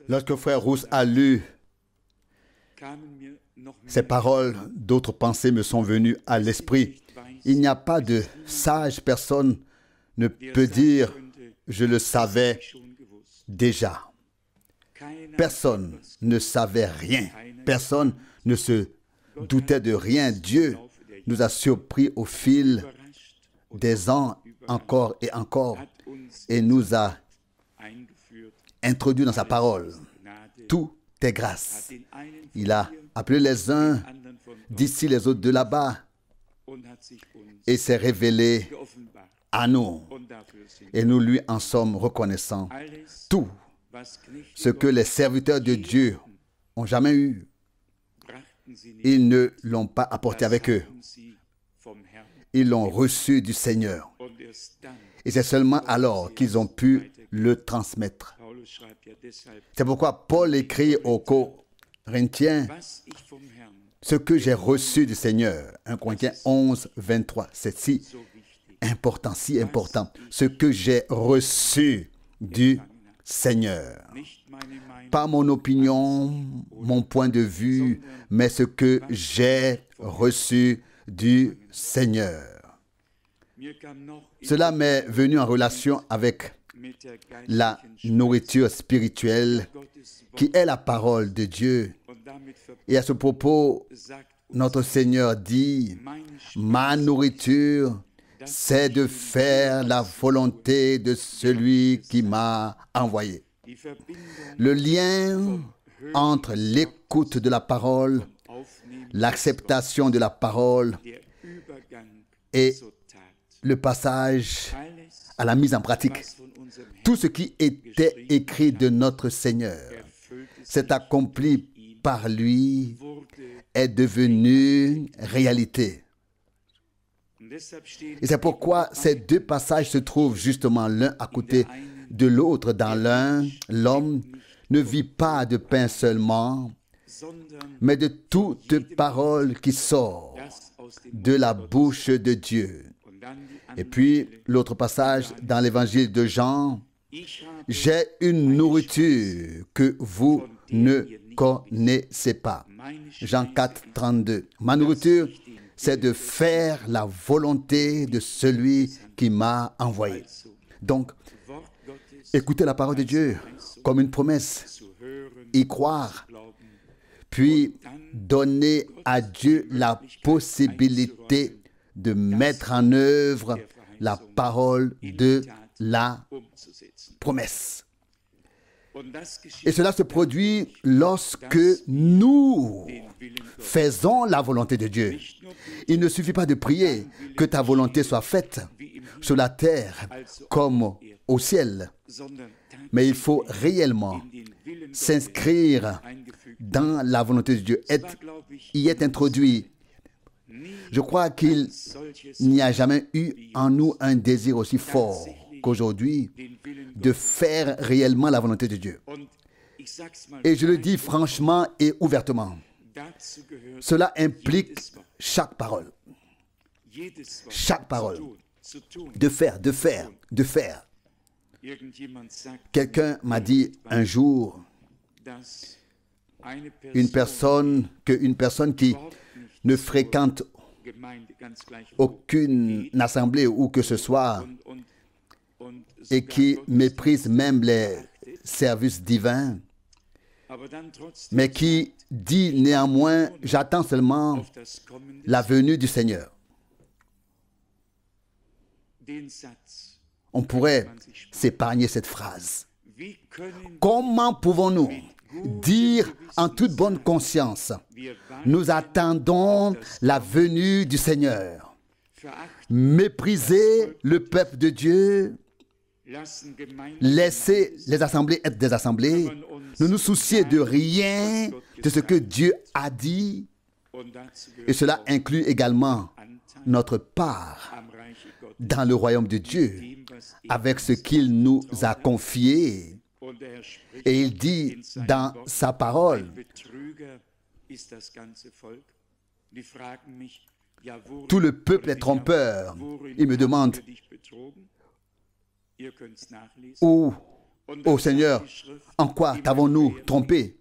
Lorsque frère Rousse a lu ces paroles, d'autres pensées me sont venues à l'esprit. Il n'y a pas de sage personne ne peut dire « je le savais déjà ». Personne ne savait rien. Personne ne se doutait de rien. Dieu nous a surpris au fil des ans encore et encore et nous a introduit dans sa parole. Tout est grâce. Il a appelé les uns d'ici, les autres de là-bas et s'est révélé à nous. Et nous lui en sommes reconnaissants. Tout ce que les serviteurs de Dieu ont jamais eu, ils ne l'ont pas apporté avec eux. Ils l'ont reçu du Seigneur. Et c'est seulement alors qu'ils ont pu le transmettre. C'est pourquoi Paul écrit aux Corinthiens, ce que j'ai reçu du Seigneur. 1 Corinthiens 11, 23. C'est si important, si important. Ce que j'ai reçu du Seigneur. Pas mon opinion, mon point de vue, mais ce que j'ai reçu du Seigneur. Cela m'est venu en relation avec la nourriture spirituelle qui est la parole de Dieu. Et à ce propos, notre Seigneur dit, « Ma nourriture, c'est de faire la volonté de celui qui m'a envoyé. » Le lien entre l'écoute de la parole, l'acceptation de la parole et le passage à la mise en pratique. Tout ce qui était écrit de notre Seigneur s'est accompli par lui, est devenu réalité. Et c'est pourquoi ces deux passages se trouvent justement l'un à côté de l'autre. Dans l'un, l'homme ne vit pas de pain seulement, mais de toute parole qui sort de la bouche de Dieu. Et puis, l'autre passage dans l'évangile de Jean, « J'ai une nourriture que vous ne connaissez pas. » Jean 4, 32. « Ma nourriture, c'est de faire la volonté de celui qui m'a envoyé. » Donc, écouter la parole de Dieu comme une promesse, y croire, puis donner à Dieu la possibilité de mettre en œuvre la parole de la promesse. Et cela se produit lorsque nous faisons la volonté de Dieu. Il ne suffit pas de prier que ta volonté soit faite sur la terre comme au ciel, mais il faut réellement s'inscrire dans la volonté de Dieu, y être introduit. Je crois qu'il n'y a jamais eu en nous un désir aussi fort qu'aujourd'hui de faire réellement la volonté de Dieu. Et je le dis franchement et ouvertement, cela implique chaque parole. Chaque parole. De faire, de faire, de faire. Quelqu'un m'a dit un jour, une personne qui ne fréquente aucune assemblée ou que ce soit et qui méprise même les services divins, mais qui dit néanmoins, j'attends seulement la venue du Seigneur. On pourrait s'épargner cette phrase. Comment pouvons-nous dire en toute bonne conscience, nous attendons la venue du Seigneur, mépriser le peuple de Dieu, laisser les assemblées être des assemblées, ne nous soucier de rien de ce que Dieu a dit, et cela inclut également notre part dans le royaume de Dieu, avec ce qu'il nous a confié. Et il dit dans sa parole, tout le peuple est trompeur. Il me demande, où Ô Seigneur, en quoi t'avons-nous trompé?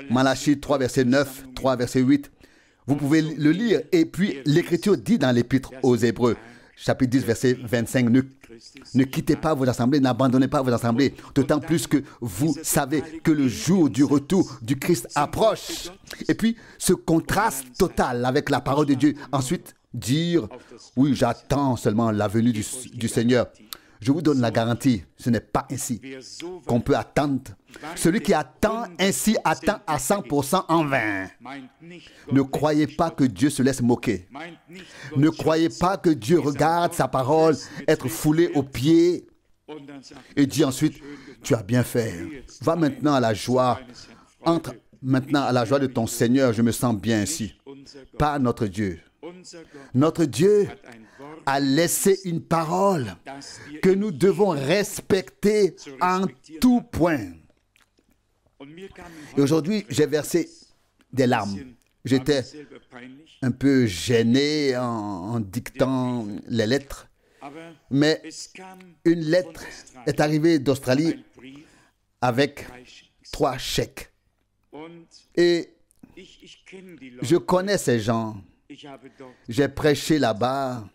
Malachie 3, verset 9, 3, verset 8. Vous pouvez le lire. Et puis, l'Écriture dit dans l'Épître aux Hébreux, chapitre 10, verset 25, ne quittez pas vos assemblées, n'abandonnez pas vos assemblées, d'autant plus que vous savez que le jour du retour du Christ approche. Et puis, ce contraste total avec la parole de Dieu. Ensuite, dire, oui, j'attends seulement la venue du Seigneur. Je vous donne la garantie, ce n'est pas ainsi qu'on peut attendre. Celui qui attend ainsi attend à 100% en vain. Ne croyez pas que Dieu se laisse moquer. Ne croyez pas que Dieu regarde sa parole être foulée aux pieds et dit ensuite, tu as bien fait. Va maintenant à la joie. Entre maintenant à la joie de ton Seigneur, je me sens bien ici. Pas notre Dieu. Notre Dieu a laissé une parole que nous devons respecter en tout point. Et aujourd'hui, j'ai versé des larmes. J'étais un peu gêné en dictant les lettres, mais une lettre est arrivée d'Australie avec 3 chèques. Et je connais ces gens. J'ai prêché là-bas.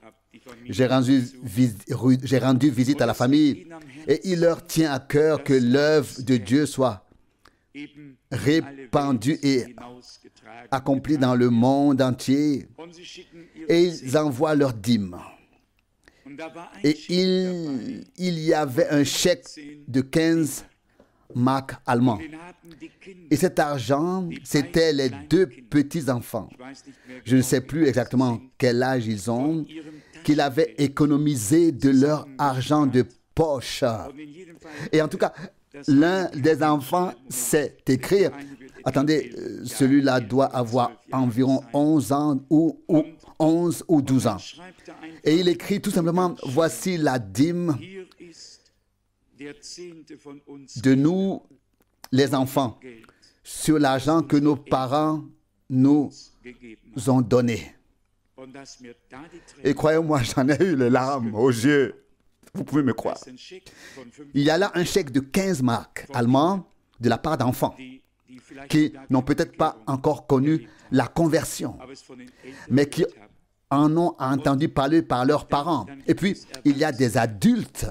J'ai rendu visite à la famille et il leur tient à cœur que l'œuvre de Dieu soit répandue et accomplie dans le monde entier. Et ils envoient leurs dîmes. Et il y avait un chèque de 15 marques allemands. Et cet argent, c'était les 2 petits-enfants. Je ne sais plus exactement quel âge ils ont, qu'ils avaient économisé de leur argent de poche. Et en tout cas, l'un des enfants sait écrire. Attendez, celui-là doit avoir environ 11 ans ou 11 ou 12 ans. Et il écrit tout simplement, voici la dîme de nous, les enfants, sur l'argent que nos parents nous ont donné. Et croyez-moi, j'en ai eu les larmes aux yeux. Vous pouvez me croire. Il y a là un chèque de 15 marques allemands de la part d'enfants qui n'ont peut-être pas encore connu la conversion, mais qui en ont entendu parler par leurs parents. Et puis, il y a des adultes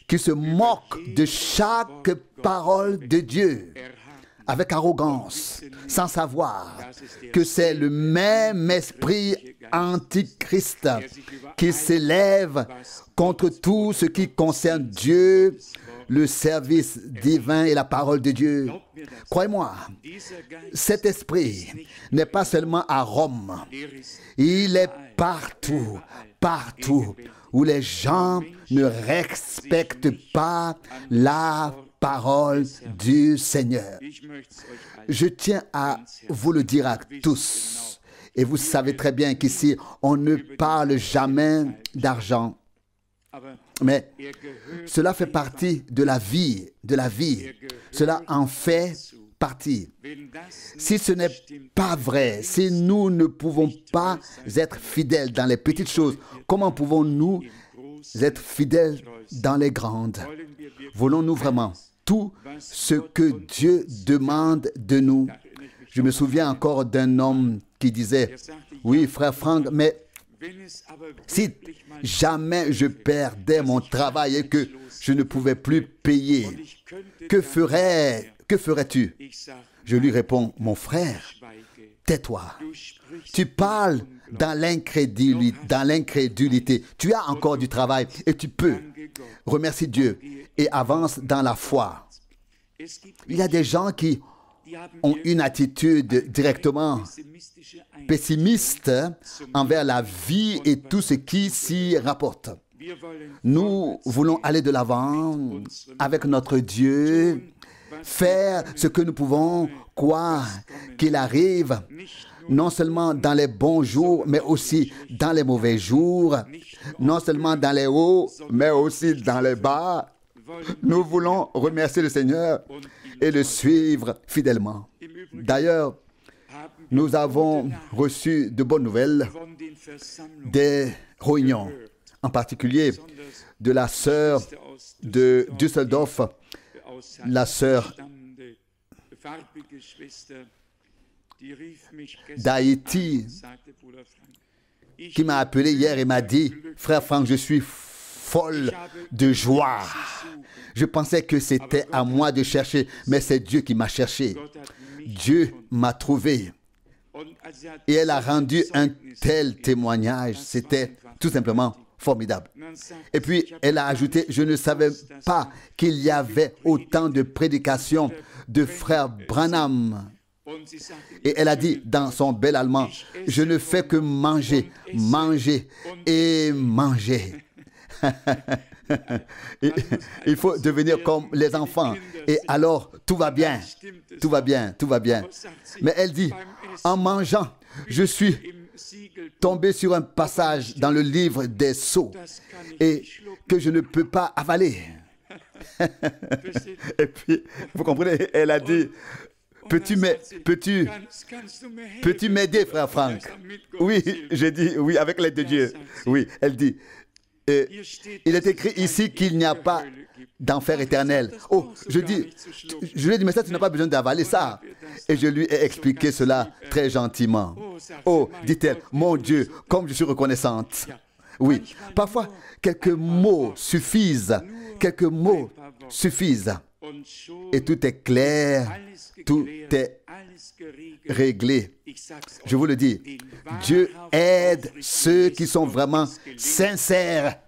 qui se moquent de chaque parole de Dieu avec arrogance, sans savoir que c'est le même esprit antichrist qui s'élève contre tout ce qui concerne Dieu, le service divin et la parole de Dieu. Croyez-moi, cet esprit n'est pas seulement à Rome, il est partout, partout où les gens ne respectent pas la parole du Seigneur. Je tiens à vous le dire à tous. Et vous savez très bien qu'ici, on ne parle jamais d'argent. Mais cela fait partie de la vie, Cela en fait partie. Si ce n'est pas vrai, si nous ne pouvons pas être fidèles dans les petites choses, comment pouvons-nous être fidèles dans les grandes? Voulons-nous vraiment tout ce que Dieu demande de nous? Je me souviens encore d'un homme qui disait, oui, frère Franck, mais si jamais je perdais mon travail et que je ne pouvais plus payer, que ferais-tu? Je lui réponds, mon frère, tais-toi. Tu parles dans l'incrédulité. Tu as encore du travail et tu peux. Remercie Dieu et avance dans la foi. Il y a des gens qui ont une attitude directement pessimiste envers la vie et tout ce qui s'y rapporte. Nous voulons aller de l'avant avec notre Dieu, faire ce que nous pouvons, quoi qu'il arrive, non seulement dans les bons jours, mais aussi dans les mauvais jours, non seulement dans les hauts, mais aussi dans les bas. Nous voulons remercier le Seigneur et le suivre fidèlement. D'ailleurs, nous avons reçu de bonnes nouvelles des réunions en particulier de la sœur de Düsseldorf, la sœur d'Haïti, qui m'a appelé hier et m'a dit, frère Franck, je suis folle de joie. Je pensais que c'était à moi de chercher, mais c'est Dieu qui m'a cherché. Dieu m'a trouvé. Et elle a rendu un tel témoignage. C'était tout simplement formidable. Et puis, elle a ajouté, je ne savais pas qu'il y avait autant de prédications de frère Branham. Et elle a dit dans son bel allemand, je ne fais que manger, manger et manger. Il faut devenir comme les enfants. Et alors, tout va bien, tout va bien, tout va bien. Mais elle dit, en mangeant, je suis tombé sur un passage dans le livre des Sceaux et que je ne peux pas avaler. Et puis, vous comprenez, elle a dit, peux-tu m'aider, frère Franck? Oui, j'ai dit, oui, avec l'aide de Dieu. Oui, elle dit, il est écrit ici qu'il n'y a pas d'enfer éternel. Oh, je lui ai dit, mais ça, tu n'as pas besoin d'avaler ça. Et je lui ai expliqué cela très gentiment. Oh, dit-elle, mon Dieu, comme je suis reconnaissante. Oui, parfois, quelques mots suffisent. Quelques mots suffisent. Et tout est clair, tout est réglé. Je vous le dis, Dieu aide ceux qui sont vraiment sincères.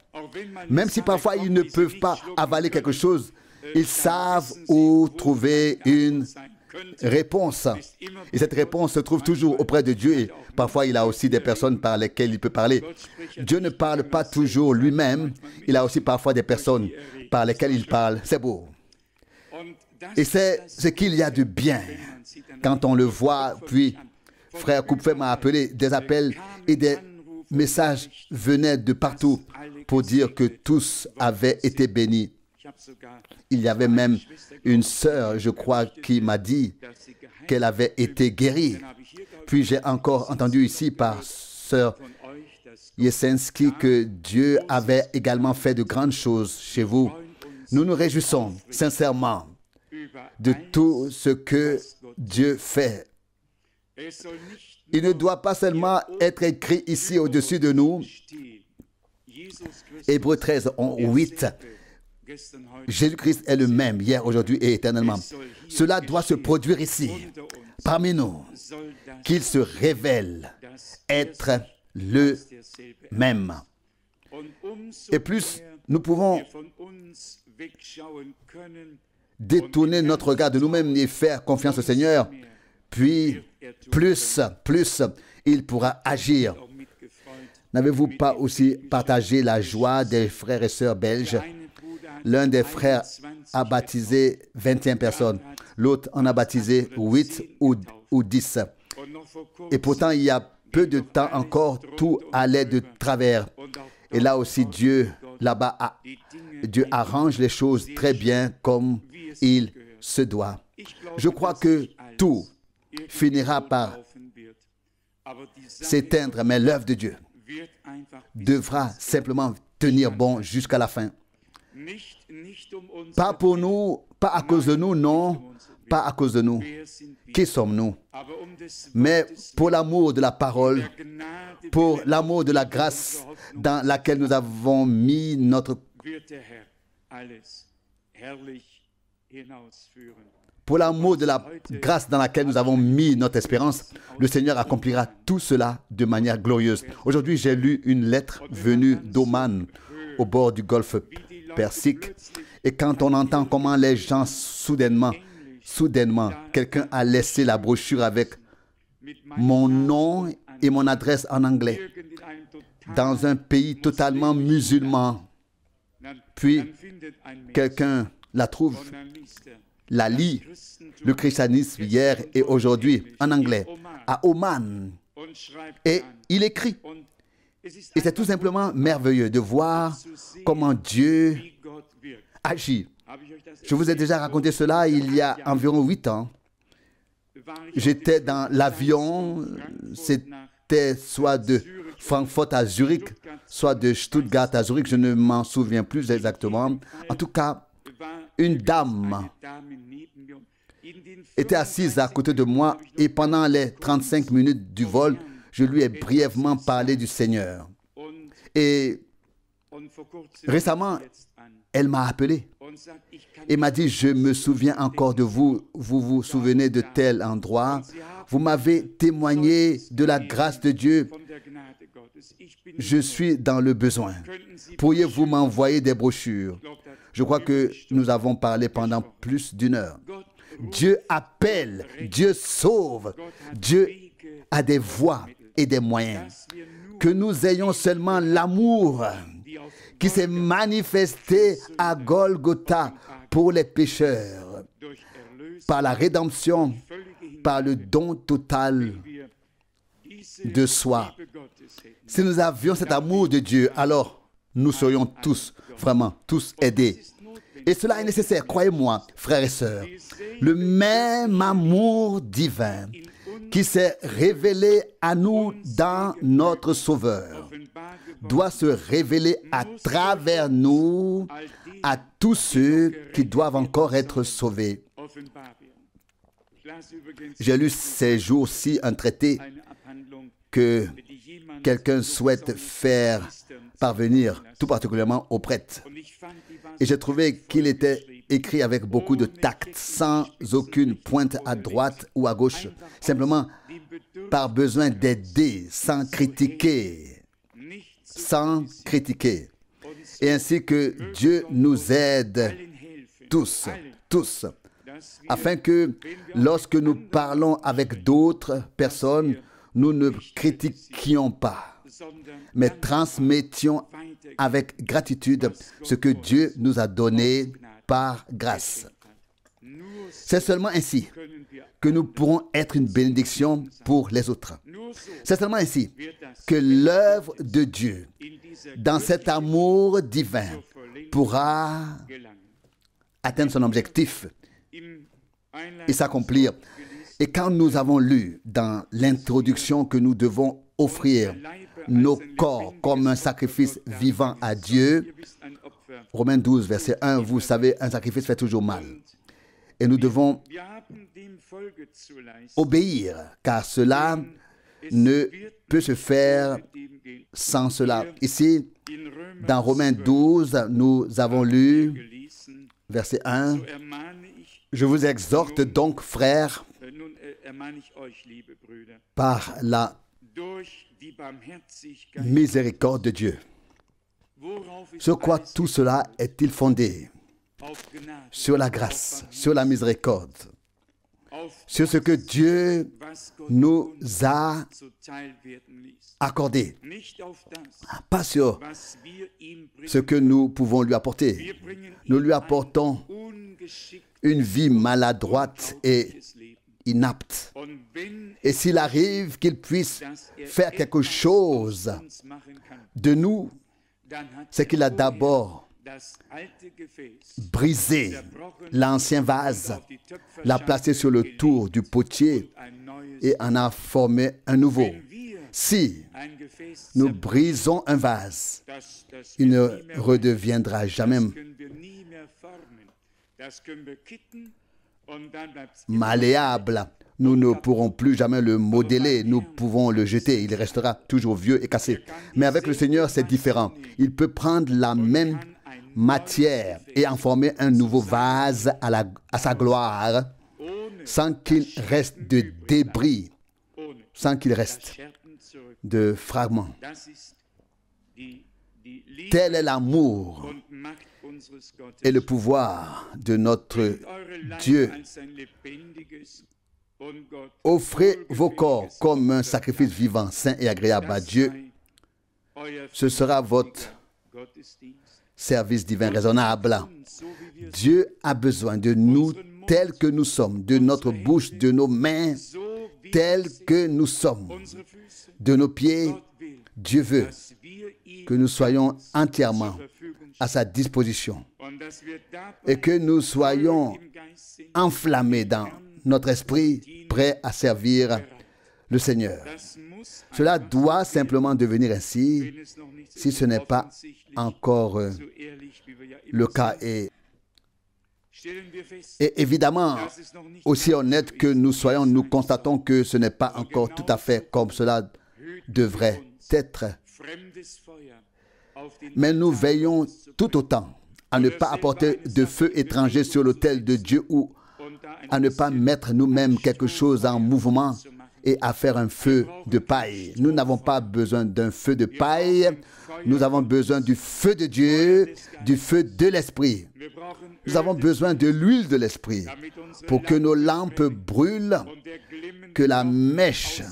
Même si parfois ils ne peuvent pas avaler quelque chose, ils savent où trouver une réponse. Et cette réponse se trouve toujours auprès de Dieu. Et parfois, il a aussi des personnes par lesquelles il peut parler. Dieu ne parle pas toujours lui-même. Il a aussi parfois des personnes par lesquelles il parle. C'est beau. Et c'est ce qu'il y a de bien quand on le voit. Puis, frère Kupfer m'a appelé, des appels et des messages venaient de partout pour dire que tous avaient été bénis. Il y avait même une sœur, je crois, qui m'a dit qu'elle avait été guérie. Puis j'ai encore entendu ici par sœur Jesensky que Dieu avait également fait de grandes choses chez vous. Nous nous réjouissons sincèrement de tout ce que Dieu fait. Il ne doit pas seulement être écrit ici au-dessus de nous. Hébreux 13, 8. Jésus-Christ est le même hier, aujourd'hui et éternellement. Cela doit se produire ici, parmi nous, qu'il se révèle être le même. Et plus nous pouvons détourner notre regard de nous-mêmes et faire confiance au Seigneur, puis plus il pourra agir. N'avez-vous pas aussi partagé la joie des frères et sœurs belges? L'un des frères a baptisé 21 personnes. L'autre en a baptisé 8 ou 10. Et pourtant, il y a peu de temps encore, tout allait de travers. Et là aussi, Dieu, là-bas, Dieu arrange les choses très bien comme il se doit. Je crois que tout finira par s'éteindre, mais l'œuvre de Dieu devra simplement tenir bon jusqu'à la fin. Pas pour nous, pas à cause de nous, non, pas à cause de nous. Qui sommes-nous? Mais pour l'amour de la parole, pour l'amour de la grâce dans laquelle nous avons mis notre... Pour l'amour de la grâce dans laquelle nous avons mis notre espérance, le Seigneur accomplira tout cela de manière glorieuse. Aujourd'hui, j'ai lu une lettre venue d'Oman, au bord du golfe Persique. Et quand on entend comment les gens, soudainement, quelqu'un a laissé la brochure avec mon nom et mon adresse en anglais, dans un pays totalement musulman. Puis, quelqu'un la trouve, la lit, le christianisme hier et aujourd'hui, en anglais, à Oman. Et il écrit. Et c'est tout simplement merveilleux de voir comment Dieu agit. Je vous ai déjà raconté cela il y a environ 8 ans. J'étais dans l'avion, c'était c'était soit de Francfort à Zurich, soit de Stuttgart à Zurich, je ne m'en souviens plus exactement. En tout cas, une dame était assise à côté de moi et pendant les 35 minutes du vol, je lui ai brièvement parlé du Seigneur. Et récemment, elle m'a appelé et m'a dit, je me souviens encore de vous, vous vous souvenez de tel endroit, vous m'avez témoigné de la grâce de Dieu, je suis dans le besoin. Pourriez-vous m'envoyer des brochures? Je crois que nous avons parlé pendant plus d'une heure. Dieu appelle, Dieu sauve, Dieu a des voies et des moyens. Que nous ayons seulement l'amour qui s'est manifesté à Golgotha pour les pécheurs, par la rédemption, par le don total de soi. Si nous avions cet amour de Dieu, alors nous serions tous, vraiment, tous aidés. Et cela est nécessaire, croyez-moi, frères et sœurs. Le même amour divin qui s'est révélé à nous dans notre Sauveur doit se révéler à travers nous à tous ceux qui doivent encore être sauvés. J'ai lu ces jours-ci un traité que quelqu'un souhaite faire parvenir, tout particulièrement aux prêtres. Et j'ai trouvé qu'il était écrit avec beaucoup de tact, sans aucune pointe à droite ou à gauche, simplement par besoin d'aider, sans critiquer, et ainsi que Dieu nous aide tous, afin que lorsque nous parlons avec d'autres personnes, nous ne critiquions pas, mais transmettions avec gratitude ce que Dieu nous a donné par grâce. C'est seulement ainsi que nous pourrons être une bénédiction pour les autres. C'est seulement ainsi que l'œuvre de Dieu, dans cet amour divin, pourra atteindre son objectif et s'accomplir. Et quand nous avons lu dans l'introduction que nous devons offrir nos corps comme un sacrifice vivant à Dieu, Romains 12, verset 1, vous savez, un sacrifice fait toujours mal. Et nous devons obéir, car cela ne peut se faire sans cela. Ici, dans Romains 12, nous avons lu, verset 1, « Je vous exhorte donc, frères, par la miséricorde de Dieu. » Sur quoi tout cela est-il fondé? Sur la grâce, sur la miséricorde, sur ce que Dieu nous a accordé, pas sur ce que nous pouvons lui apporter. Nous lui apportons une vie maladroite et inapte. Et s'il arrive qu'il puisse faire quelque chose de nous, c'est qu'il a d'abord brisé l'ancien vase, l'a placé sur le tour du potier et en a formé un nouveau. Si nous brisons un vase, il ne redeviendra jamais malléable. Nous ne pourrons plus jamais le modeler, nous pouvons le jeter, il restera toujours vieux et cassé. Mais avec le Seigneur, c'est différent. Il peut prendre la même matière et en former un nouveau vase à sa gloire, sans qu'il reste de débris, sans qu'il reste de fragments. Tel est l'amour et le pouvoir de notre Dieu. Offrez vos corps comme un sacrifice vivant, saint et agréable à Dieu. Ce sera votre service divin raisonnable. Dieu a besoin de nous tels que nous sommes, de notre bouche, de nos mains, tels que nous sommes, de nos pieds. Dieu veut que nous soyons entièrement à sa disposition et que nous soyons enflammés dans notre esprit, prêts à servir le Seigneur. Cela doit simplement devenir ainsi si ce n'est pas encore le cas. Et évidemment, aussi honnête que nous soyons, nous constatons que ce n'est pas encore tout à fait comme cela devrait être. Mais nous veillons tout autant à ne pas apporter de feu étranger sur l'autel de Dieu ou à ne pas mettre nous-mêmes quelque chose en mouvement et à faire un feu de paille. Nous n'avons pas besoin d'un feu de paille. Nous avons besoin du feu de Dieu, du feu de l'Esprit. Nous avons besoin de l'huile de l'Esprit pour que nos lampes brûlent, que la mèche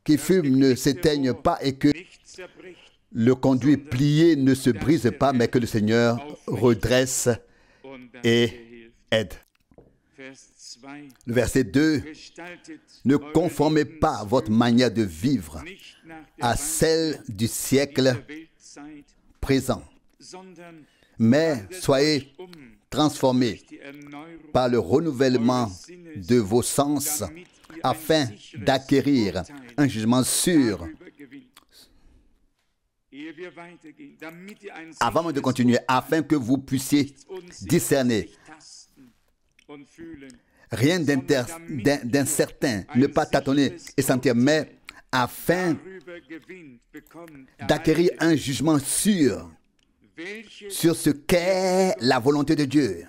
qui fume ne s'éteigne pas et que le conduit plié ne se brise pas, mais que le Seigneur redresse et aide. Le verset 2, ne conformez pas votre manière de vivre à celle du siècle présent, mais soyez transformés par le renouvellement de vos sens afin d'acquérir un jugement sûr. Avant de continuer, afin que vous puissiez discerner rien d'incertain, ne pas tâtonner et sentir, mais afin d'acquérir un jugement sûr sur ce qu'est la volonté de Dieu,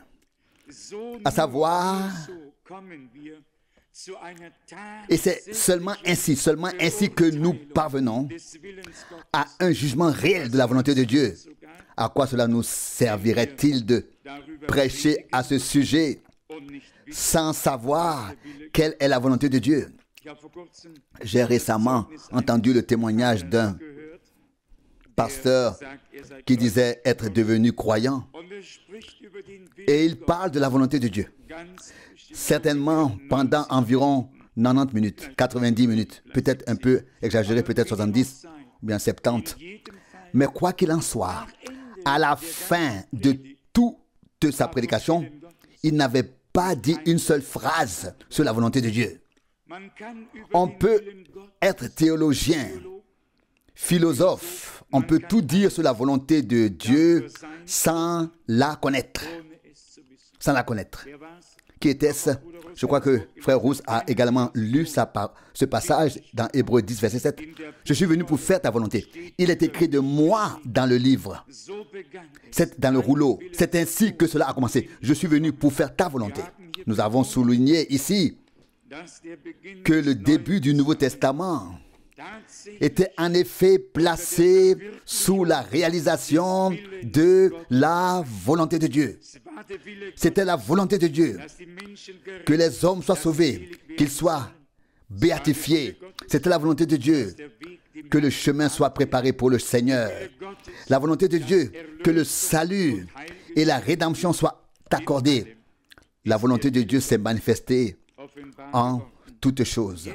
à savoir, et c'est seulement ainsi que nous parvenons à un jugement réel de la volonté de Dieu. À quoi cela nous servirait-il de prêcher à ce sujet sans savoir quelle est la volonté de Dieu? J'ai récemment entendu le témoignage d'un pasteur qui disait être devenu croyant et il parle de la volonté de Dieu. Certainement pendant environ 90 minutes, 90 minutes, peut-être un peu exagéré, peut-être 70 ou bien 70. Mais quoi qu'il en soit, à la fin de toute sa prédication, il n'avait pas dit une seule phrase sur la volonté de Dieu. On peut être théologien, philosophe, on peut tout dire sur la volonté de Dieu sans la connaître. Sans la connaître. Qui était-ce? Je crois que Frère Rousse a également lu ce passage dans Hébreux 10, verset 7. Je suis venu pour faire ta volonté. Il est écrit de moi dans le livre. C'est dans le rouleau. C'est ainsi que cela a commencé. Je suis venu pour faire ta volonté. Nous avons souligné ici que le début du Nouveau Testament était en effet placé sous la réalisation de la volonté de Dieu. C'était la volonté de Dieu que les hommes soient sauvés, qu'ils soient béatifiés. C'était la volonté de Dieu que le chemin soit préparé pour le Seigneur. La volonté de Dieu que le salut et la rédemption soient accordés. La volonté de Dieu s'est manifestée en toutes choses.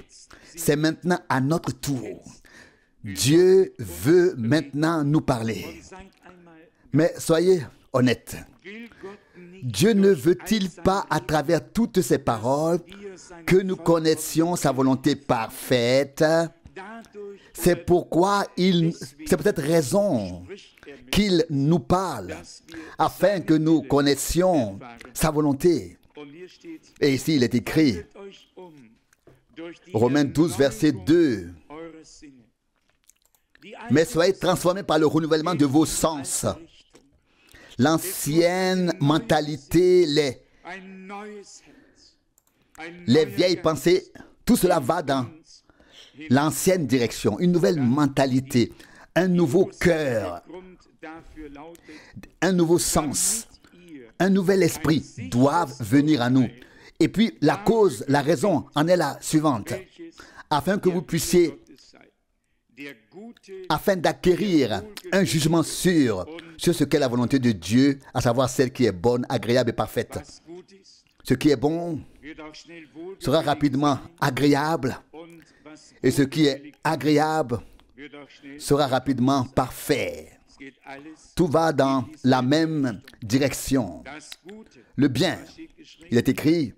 C'est maintenant à notre tour. Dieu veut maintenant nous parler. Mais soyez honnêtes. Dieu ne veut-il pas, à travers toutes ces paroles, que nous connaissions sa volonté parfaite? C'est pourquoi c'est peut-être raison qu'il nous parle, afin que nous connaissions sa volonté. Et ici, il est écrit, Romains 12, verset 2. Mais soyez transformés par le renouvellement de vos sens. L'ancienne mentalité, les vieilles pensées, tout cela va dans l'ancienne direction. Une nouvelle mentalité, un nouveau cœur, un nouveau sens, un nouvel esprit doivent venir à nous. Et puis la cause, la raison en est la suivante. Afin que vous puissiez, afin d'acquérir un jugement sûr sur ce qu'est la volonté de Dieu, à savoir celle qui est bonne, agréable et parfaite. Ce qui est bon sera rapidement agréable et ce qui est agréable sera rapidement parfait. Tout va dans la même direction. Le bien, il est écrit,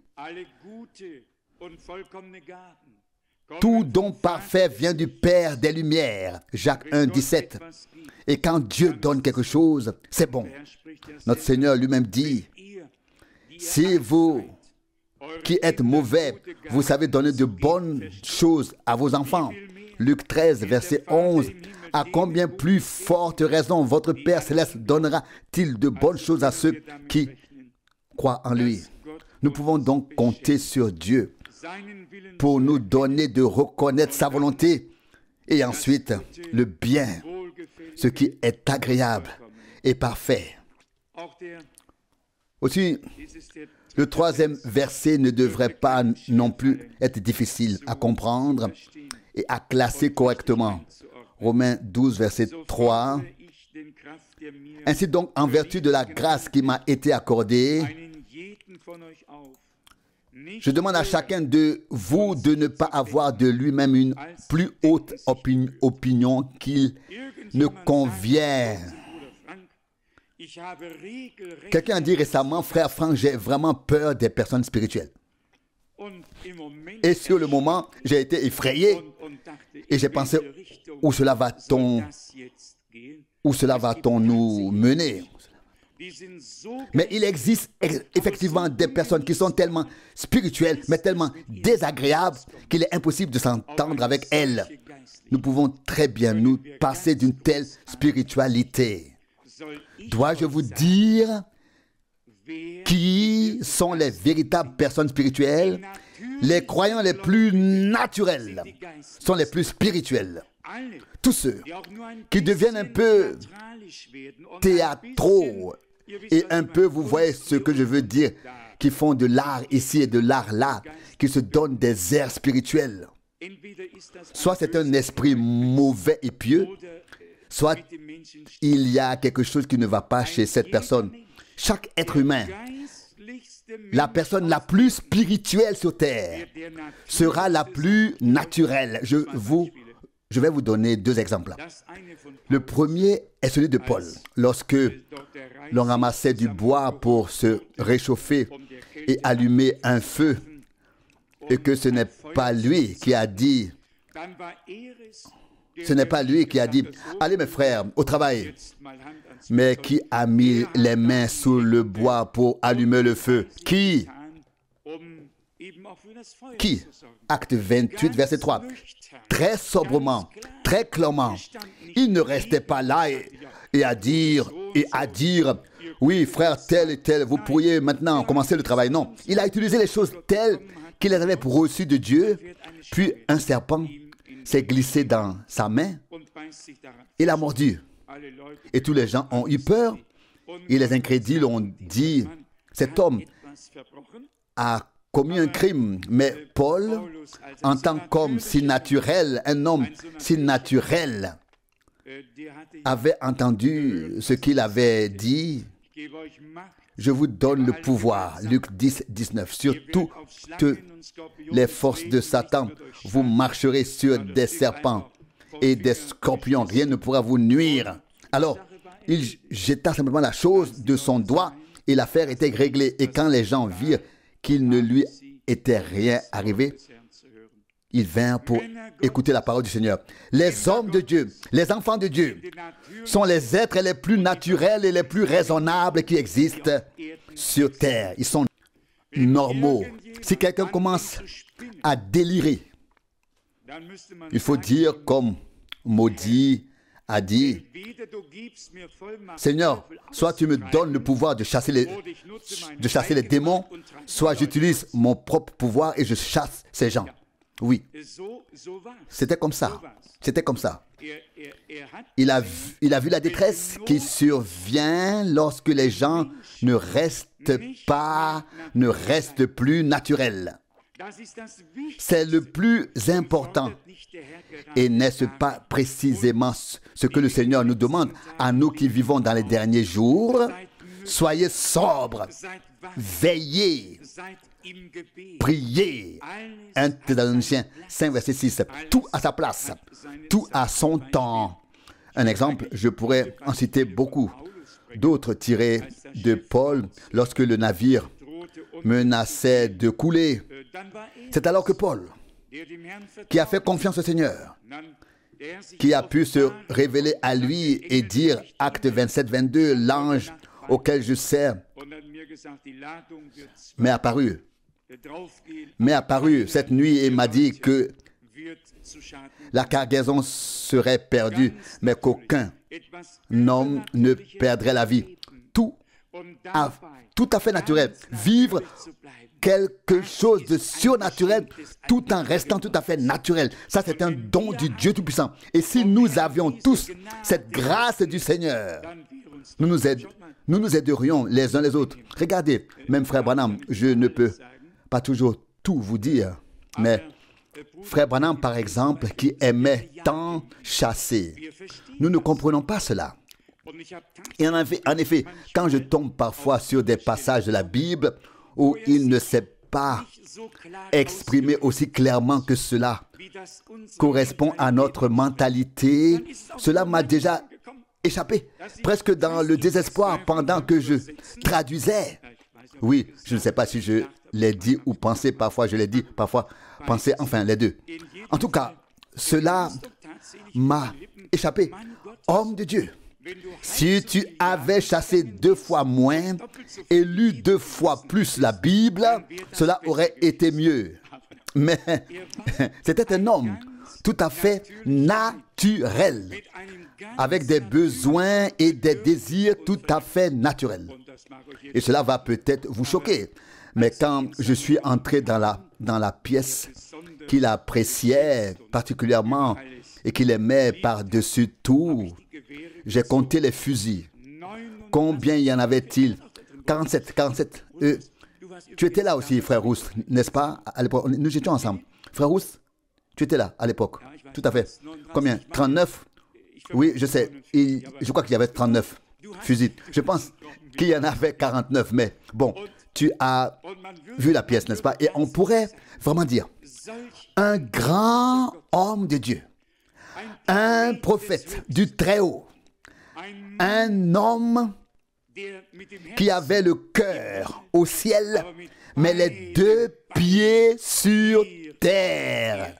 Tout don parfait vient du Père des Lumières. Jacques 1, 17. Et quand Dieu donne quelque chose, c'est bon. Notre Seigneur lui-même dit, si vous qui êtes mauvais, vous savez donner de bonnes choses à vos enfants. Luc 13, verset 11. À combien plus forte raison votre Père Céleste donnera-t-il de bonnes choses à ceux qui croient en lui? Nous pouvons donc compter sur Dieu pour nous donner de reconnaître sa volonté et ensuite le bien, ce qui est agréable et parfait. Aussi, le troisième verset ne devrait pas non plus être difficile à comprendre et à classer correctement. Romains 12, verset 3. Ainsi donc, en vertu de la grâce qui m'a été accordée, je demande à chacun de vous de ne pas avoir de lui-même une plus haute opinion qu'il ne convient. Quelqu'un a dit récemment, frère Franck, j'ai vraiment peur des personnes spirituelles. Et sur le moment, j'ai été effrayé et j'ai pensé, où cela va-t-on nous mener? Mais il existe effectivement des personnes qui sont tellement spirituelles, mais tellement désagréables qu'il est impossible de s'entendre avec elles. Nous pouvons très bien nous passer d'une telle spiritualité. Dois-je vous dire qui sont les véritables personnes spirituelles? Les croyants les plus naturels sont les plus spirituels. Tous ceux qui deviennent un peu théâtraux et un peu, vous voyez ce que je veux dire, qui font de l'art ici et de l'art là, qui se donnent des airs spirituels. Soit c'est un esprit mauvais et pieux, soit il y a quelque chose qui ne va pas chez cette personne. Chaque être humain, la personne la plus spirituelle sur terre, sera la plus naturelle. Je vais vous donner deux exemples. Le premier est celui de Paul. Lorsque l'on ramassait du bois pour se réchauffer et allumer un feu, et que ce n'est pas lui qui a dit, allez mes frères, au travail, mais qui a mis les mains sous le bois pour allumer le feu. Qui? Acte 28, verset 3. Très sobrement, très clairement, il ne restait pas là et à dire, oui frère tel et tel, vous pourriez maintenant commencer le travail. Non, il a utilisé les choses telles qu'il les avait reçues de Dieu, puis un serpent s'est glissé dans sa main et l'a mordu. Et tous les gens ont eu peur et les incrédules ont dit, cet homme a commis un crime. Mais Paul, en tant qu'homme si naturel, un homme si naturel, avait entendu ce qu'il avait dit. Je vous donne le pouvoir, Luc 10, 19, sur toutes les forces de Satan. Vous marcherez sur des serpents et des scorpions. Rien ne pourra vous nuire. Alors, il jeta simplement la chose de son doigt et l'affaire était réglée. Et quand les gens virent qu'il ne lui était rien arrivé, ils vinrent pour écouter la parole du Seigneur. Les hommes de Dieu, les enfants de Dieu, sont les êtres les plus naturels et les plus raisonnables qui existent sur terre. Ils sont normaux. Si quelqu'un commence à délirer, il faut dire comme Maudit a dit, Seigneur, soit tu me donnes le pouvoir de chasser les démons, soit j'utilise mon propre pouvoir et je chasse ces gens. Oui, c'était comme ça. C'était comme ça. Il a vu la détresse qui survient lorsque les gens ne restent plus naturels. C'est le plus important. Et n'est-ce pas précisément ce que le Seigneur nous demande à nous qui vivons dans les derniers jours? Soyez sobres, veillez, priez. 1 Thessaloniciens 5, verset 6. Tout à sa place, tout à son temps. Un exemple, je pourrais en citer beaucoup. D'autres tirés de Paul lorsque le navire menaçait de couler. C'est alors que Paul qui a fait confiance au Seigneur, qui a pu se révéler à lui et dire, acte 27, 22, l'ange auquel je sers m'est apparu cette nuit et m'a dit que la cargaison serait perdue, mais qu'aucun homme ne perdrait la vie. Tout à fait naturel. Vivre quelque chose de surnaturel tout en restant tout à fait naturel. Ça, c'est un don du Dieu Tout-Puissant. Et si nous avions tous cette grâce du Seigneur, nous nous aiderions les uns les autres. Regardez, même Frère Branham, je ne peux pas toujours tout vous dire, mais Frère Branham, par exemple, qui aimait tant chasser, nous ne comprenons pas cela. Et en effet, quand je tombe parfois sur des passages de la Bible où il ne s'est pas exprimé aussi clairement que cela correspond à notre mentalité, cela m'a déjà échappé, presque dans le désespoir pendant que je traduisais. Oui, je ne sais pas si je l'ai dit ou pensé, parfois je l'ai dit, parfois pensé, enfin les deux. En tout cas, cela m'a échappé. Homme de Dieu, si tu avais chassé 2 fois moins et lu 2 fois plus la Bible, cela aurait été mieux. Mais c'était un homme tout à fait naturel, avec des besoins et des désirs tout à fait naturels. Et cela va peut-être vous choquer. Mais quand je suis entré dans la pièce qu'il appréciait particulièrement et qu'il aimait par-dessus tout, j'ai compté les fusils. Combien y en avait-il? 47. Tu étais là aussi, frère Rousse, n'est-ce pas? À l'époque, nous étions ensemble. Frère Rousse, tu étais là à l'époque. Tout à fait. Combien? 39? Oui, je sais. Je crois qu'il y avait 39 fusils. Je pense qu'il y en avait 49, mais bon, tu as vu la pièce, n'est-ce pas? Et on pourrait vraiment dire, un grand homme de Dieu, un prophète du Très-Haut, un homme qui avait le cœur au ciel, mais les 2 pieds sur terre.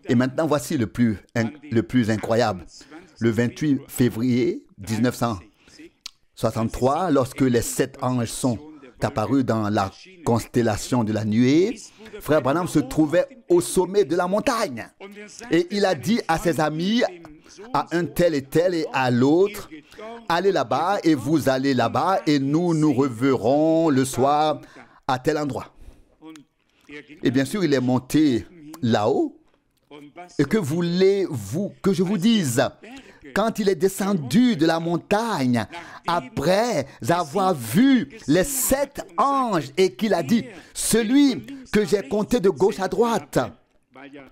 Et maintenant, voici le plus incroyable. Le 28 février 1963, lorsque les 7 anges sont apparus dans la constellation de la nuée, Frère Branham se trouvait au sommet de la montagne. Et il a dit à ses amis, à un tel et à l'autre, allez là-bas et vous allez là-bas et nous nous reverrons le soir à tel endroit. Et bien sûr, il est monté là-haut. Et que voulez-vous que je vous dise? Quand il est descendu de la montagne, après avoir vu les 7 anges et qu'il a dit, celui que j'ai compté de gauche à droite,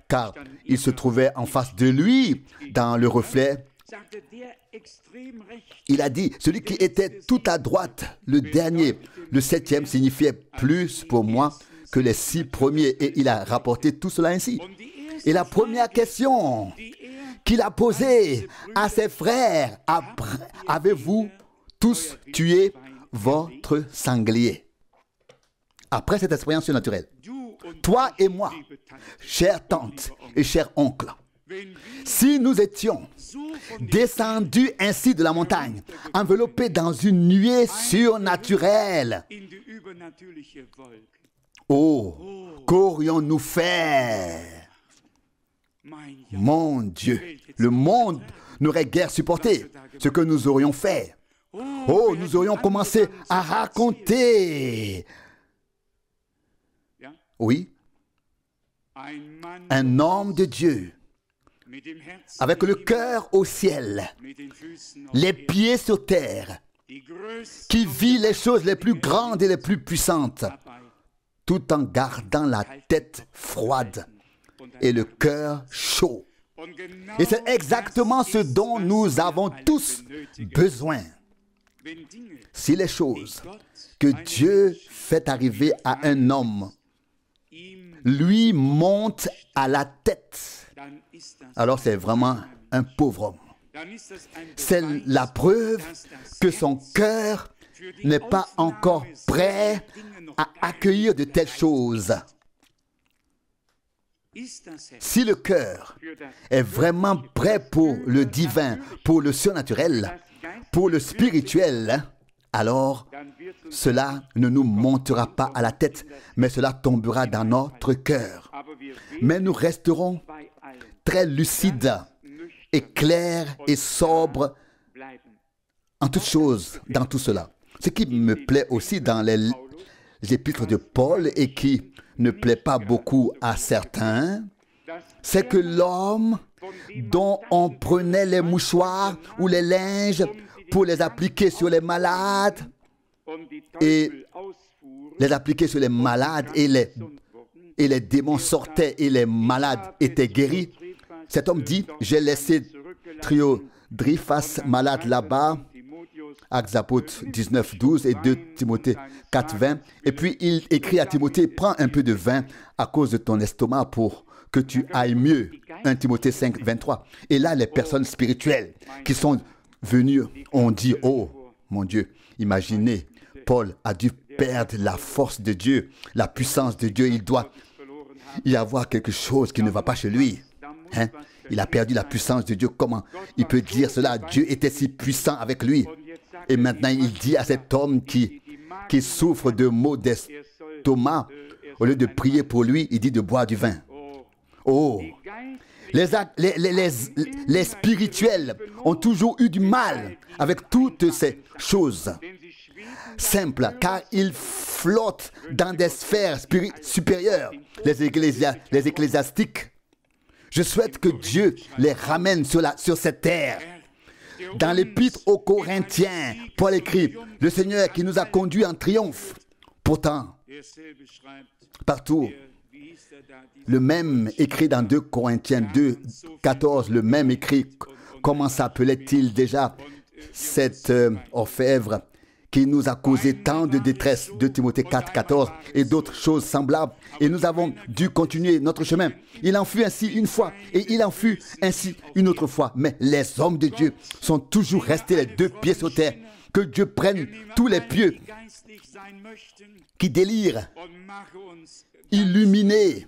car il se trouvait en face de lui, dans le reflet, il a dit, celui qui était tout à droite, le dernier, le 7e signifiait plus pour moi que les 6 premiers, et il a rapporté tout cela ainsi. Et la première question qu'il a posée à ses frères, avez-vous tous tué votre sanglier? Après cette expérience surnaturelle, toi et moi, chère tante et cher oncle, si nous étions descendus ainsi de la montagne, enveloppés dans une nuée surnaturelle, oh, qu'aurions-nous fait? Mon Dieu, le monde n'aurait guère supporté ce que nous aurions fait. Oh, nous aurions commencé à raconter. Oui, un homme de Dieu, avec le cœur au ciel, les pieds sur terre, qui vit les choses les plus grandes et les plus puissantes, tout en gardant la tête froide et le cœur chaud. Et c'est exactement ce dont nous avons tous besoin. Si les choses que Dieu fait arriver à un homme lui montent à la tête, alors c'est vraiment un pauvre homme. C'est la preuve que son cœur n'est pas encore prêt à accueillir de telles choses. Si le cœur est vraiment prêt pour le divin, pour le surnaturel, pour le spirituel, alors cela ne nous montera pas à la tête, mais cela tombera dans notre cœur. Mais nous resterons très lucides et clairs et sobres en toutes choses, dans tout cela. Ce qui me plaît aussi dans les épîtres de Paul et qui ne plaît pas beaucoup à certains, c'est que l'homme dont on prenait les mouchoirs ou les linges pour les appliquer sur les malades et les appliquer sur les malades et les démons sortaient et les malades étaient guéris. Cet homme dit, j'ai laissé Théophile malade là-bas, Actes apôtres 19, 12 et 2 Timothée 4, 20. Et puis il écrit à Timothée, prends un peu de vin à cause de ton estomac pour que tu ailles mieux. 1 Timothée 5, 23. Et là, les personnes spirituelles qui sont venues ont dit, oh mon Dieu, imaginez, Paul a dû perdre la force de Dieu, la puissance de Dieu. Il doit y avoir quelque chose qui ne va pas chez lui. Hein? Il a perdu la puissance de Dieu. Comment il peut dire cela? Dieu était si puissant avec lui. Et maintenant, il dit à cet homme qui souffre de maux d'estomac, au lieu de prier pour lui, il dit de boire du vin. Oh! Les spirituels ont toujours eu du mal avec toutes ces choses simples, car ils flottent dans des sphères supérieures, les ecclésiastiques. Je souhaite que Dieu les ramène sur cette terre. Dans l'épître aux Corinthiens, Paul écrit, le Seigneur qui nous a conduits en triomphe. Pourtant, partout, le même écrit dans 2 Corinthiens 2, 14, le même écrit, comment s'appelait-il déjà cet orfèvre qui nous a causé tant de détresse, 2 Timothée 4, 14 et d'autres choses semblables. Et nous avons dû continuer notre chemin. Il en fut ainsi une fois et il en fut ainsi une autre fois. Mais les hommes de Dieu sont toujours restés les deux pieds sur terre. Que Dieu prenne tous les pieux qui délirent, illuminés,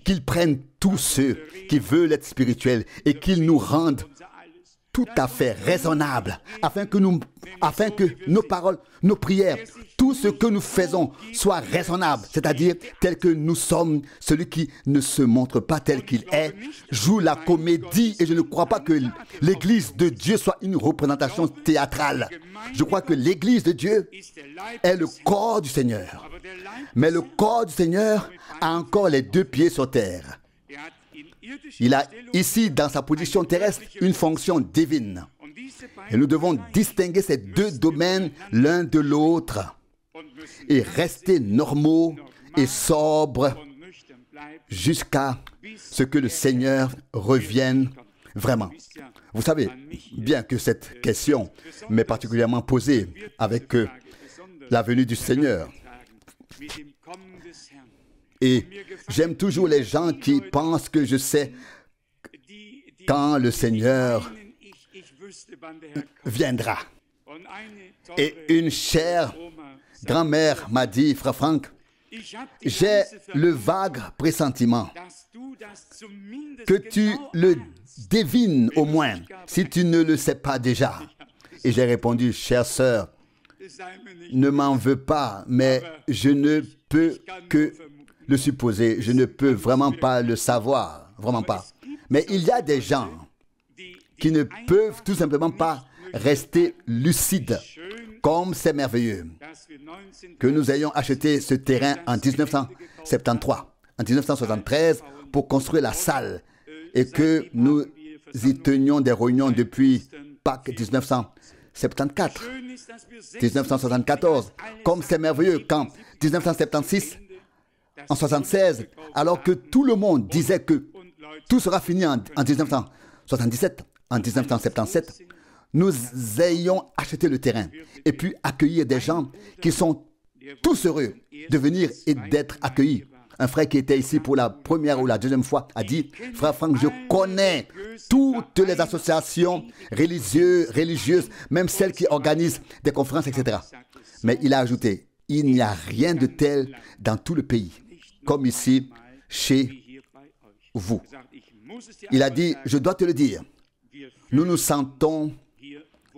qu'il prenne tous ceux qui veulent être spirituels et qu'il nous rendent tout à fait raisonnable, afin que nos paroles, nos prières, tout ce que nous faisons soit raisonnable, c'est-à-dire tel que nous sommes. Celui qui ne se montre pas tel qu'il est joue la comédie, et je ne crois pas que l'Église de Dieu soit une représentation théâtrale. Je crois que l'Église de Dieu est le corps du Seigneur, mais le corps du Seigneur a encore les deux pieds sur terre. Il a ici, dans sa position terrestre, une fonction divine. Et nous devons distinguer ces deux domaines l'un de l'autre et rester normaux et sobres jusqu'à ce que le Seigneur revienne vraiment. Vous savez bien que cette question m'est particulièrement posée avec la venue du Seigneur. Et j'aime toujours les gens qui pensent que je sais quand le Seigneur viendra. Et une chère grand-mère m'a dit, frère Franck, j'ai le vague pressentiment que tu le devines au moins, si tu ne le sais pas déjà. Et j'ai répondu, chère sœur, ne m'en veux pas, mais je ne peux que le supposer, je ne peux vraiment pas le savoir, vraiment pas. Mais il y a des gens qui ne peuvent tout simplement pas rester lucides, comme c'est merveilleux que nous ayons acheté ce terrain en 1973, en 1973 pour construire la salle et que nous y tenions des réunions depuis Pâques 1974, 1974. Comme c'est merveilleux qu'en 1976, en 1976, alors que tout le monde disait que tout sera fini en 1977, en 1977, nous ayons acheté le terrain et puis accueillir des gens qui sont tous heureux de venir et d'être accueillis. Un frère qui était ici pour la première ou la deuxième fois a dit, frère Franck, je connais toutes les associations religieuses, même celles qui organisent des conférences, etc. Mais il a ajouté, il n'y a rien de tel dans tout le pays, comme ici, chez vous. Il a dit, je dois te le dire, nous nous sentons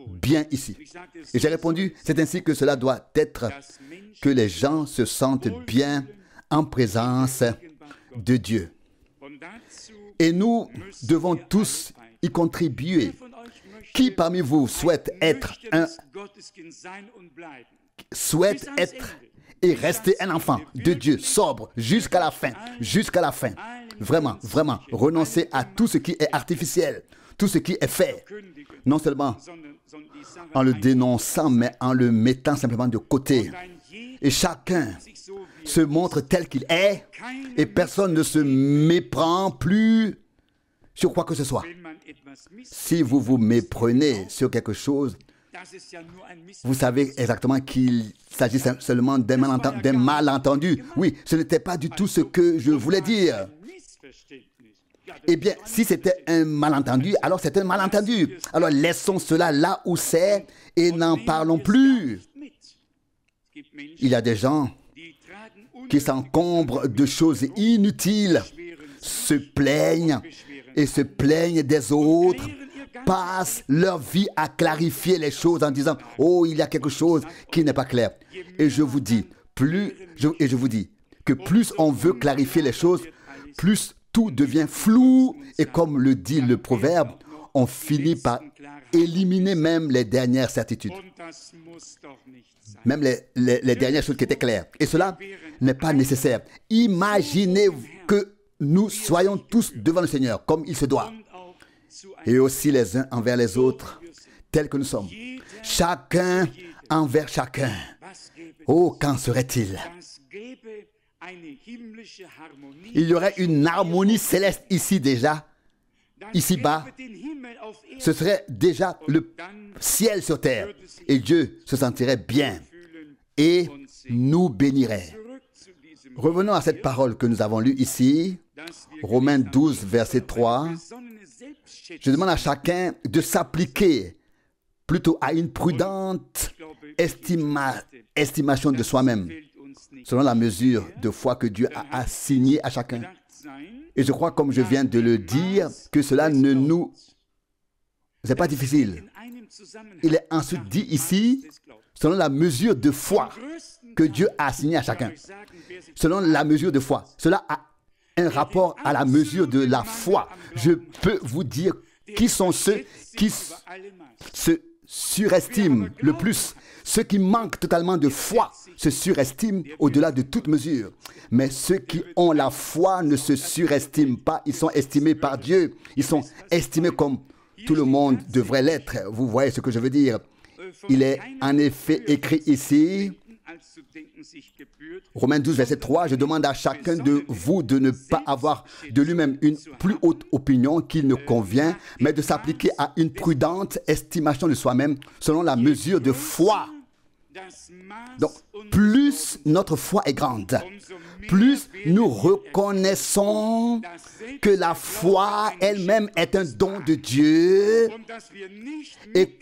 bien ici. Et j'ai répondu, c'est ainsi que cela doit être, que les gens se sentent bien en présence de Dieu. Et nous devons tous y contribuer. Qui parmi vous souhaite être et rester un enfant de Dieu, sobre, jusqu'à la fin, Vraiment, vraiment, renoncer à tout ce qui est artificiel, tout ce qui est fait, non seulement en le dénonçant, mais en le mettant simplement de côté. Et chacun se montre tel qu'il est, et personne ne se méprend plus sur quoi que ce soit. Si vous vous méprenez sur quelque chose, vous savez exactement qu'il s'agit seulement d'un malentendu. Oui, ce n'était pas du tout ce que je voulais dire. Eh bien, si c'était un malentendu, alors c'est un malentendu. Alors laissons cela là où c'est et n'en parlons plus. Il y a des gens qui s'encombrent de choses inutiles, se plaignent et se plaignent des autres, passent leur vie à clarifier les choses en disant « Oh, il y a quelque chose qui n'est pas clair. » Et je vous dis que plus on veut clarifier les choses, plus tout devient flou. Et comme le dit le proverbe, on finit par éliminer même les dernières certitudes. Même les dernières choses qui étaient claires. Et cela n'est pas nécessaire. Imaginez que nous soyons tous devant le Seigneur, comme il se doit. Et aussi les uns envers les autres, tels que nous sommes. Chacun envers chacun. Oh, qu'en serait-il? Il y aurait une harmonie céleste ici déjà, ici-bas. Ce serait déjà le ciel sur terre. Et Dieu se sentirait bien et nous bénirait. Revenons à cette parole que nous avons lue ici, Romains 12, verset 3. Je demande à chacun de s'appliquer plutôt à une prudente estimation de soi-même, selon la mesure de foi que Dieu a assignée à chacun. Et je crois, comme je viens de le dire, que cela ne nous est pas difficile. Il est ensuite dit ici, selon la mesure de foi que Dieu a assignée à chacun. Selon la mesure de foi. Cela a un rapport à la mesure de la foi. Je peux vous dire qui sont ceux qui se surestiment le plus. Ceux qui manquent totalement de foi se surestiment au-delà de toute mesure. Mais ceux qui ont la foi ne se surestiment pas. Ils sont estimés par Dieu. Ils sont estimés comme tout le monde devrait l'être. Vous voyez ce que je veux dire. Il est en effet écrit ici, Romains 12, verset 3, je demande à chacun de vous de ne pas avoir de lui-même une plus haute opinion qu'il ne convient, mais de s'appliquer à une prudente estimation de soi-même selon la mesure de foi. Donc, plus notre foi est grande, plus nous reconnaissons que la foi elle-même est un don de Dieu et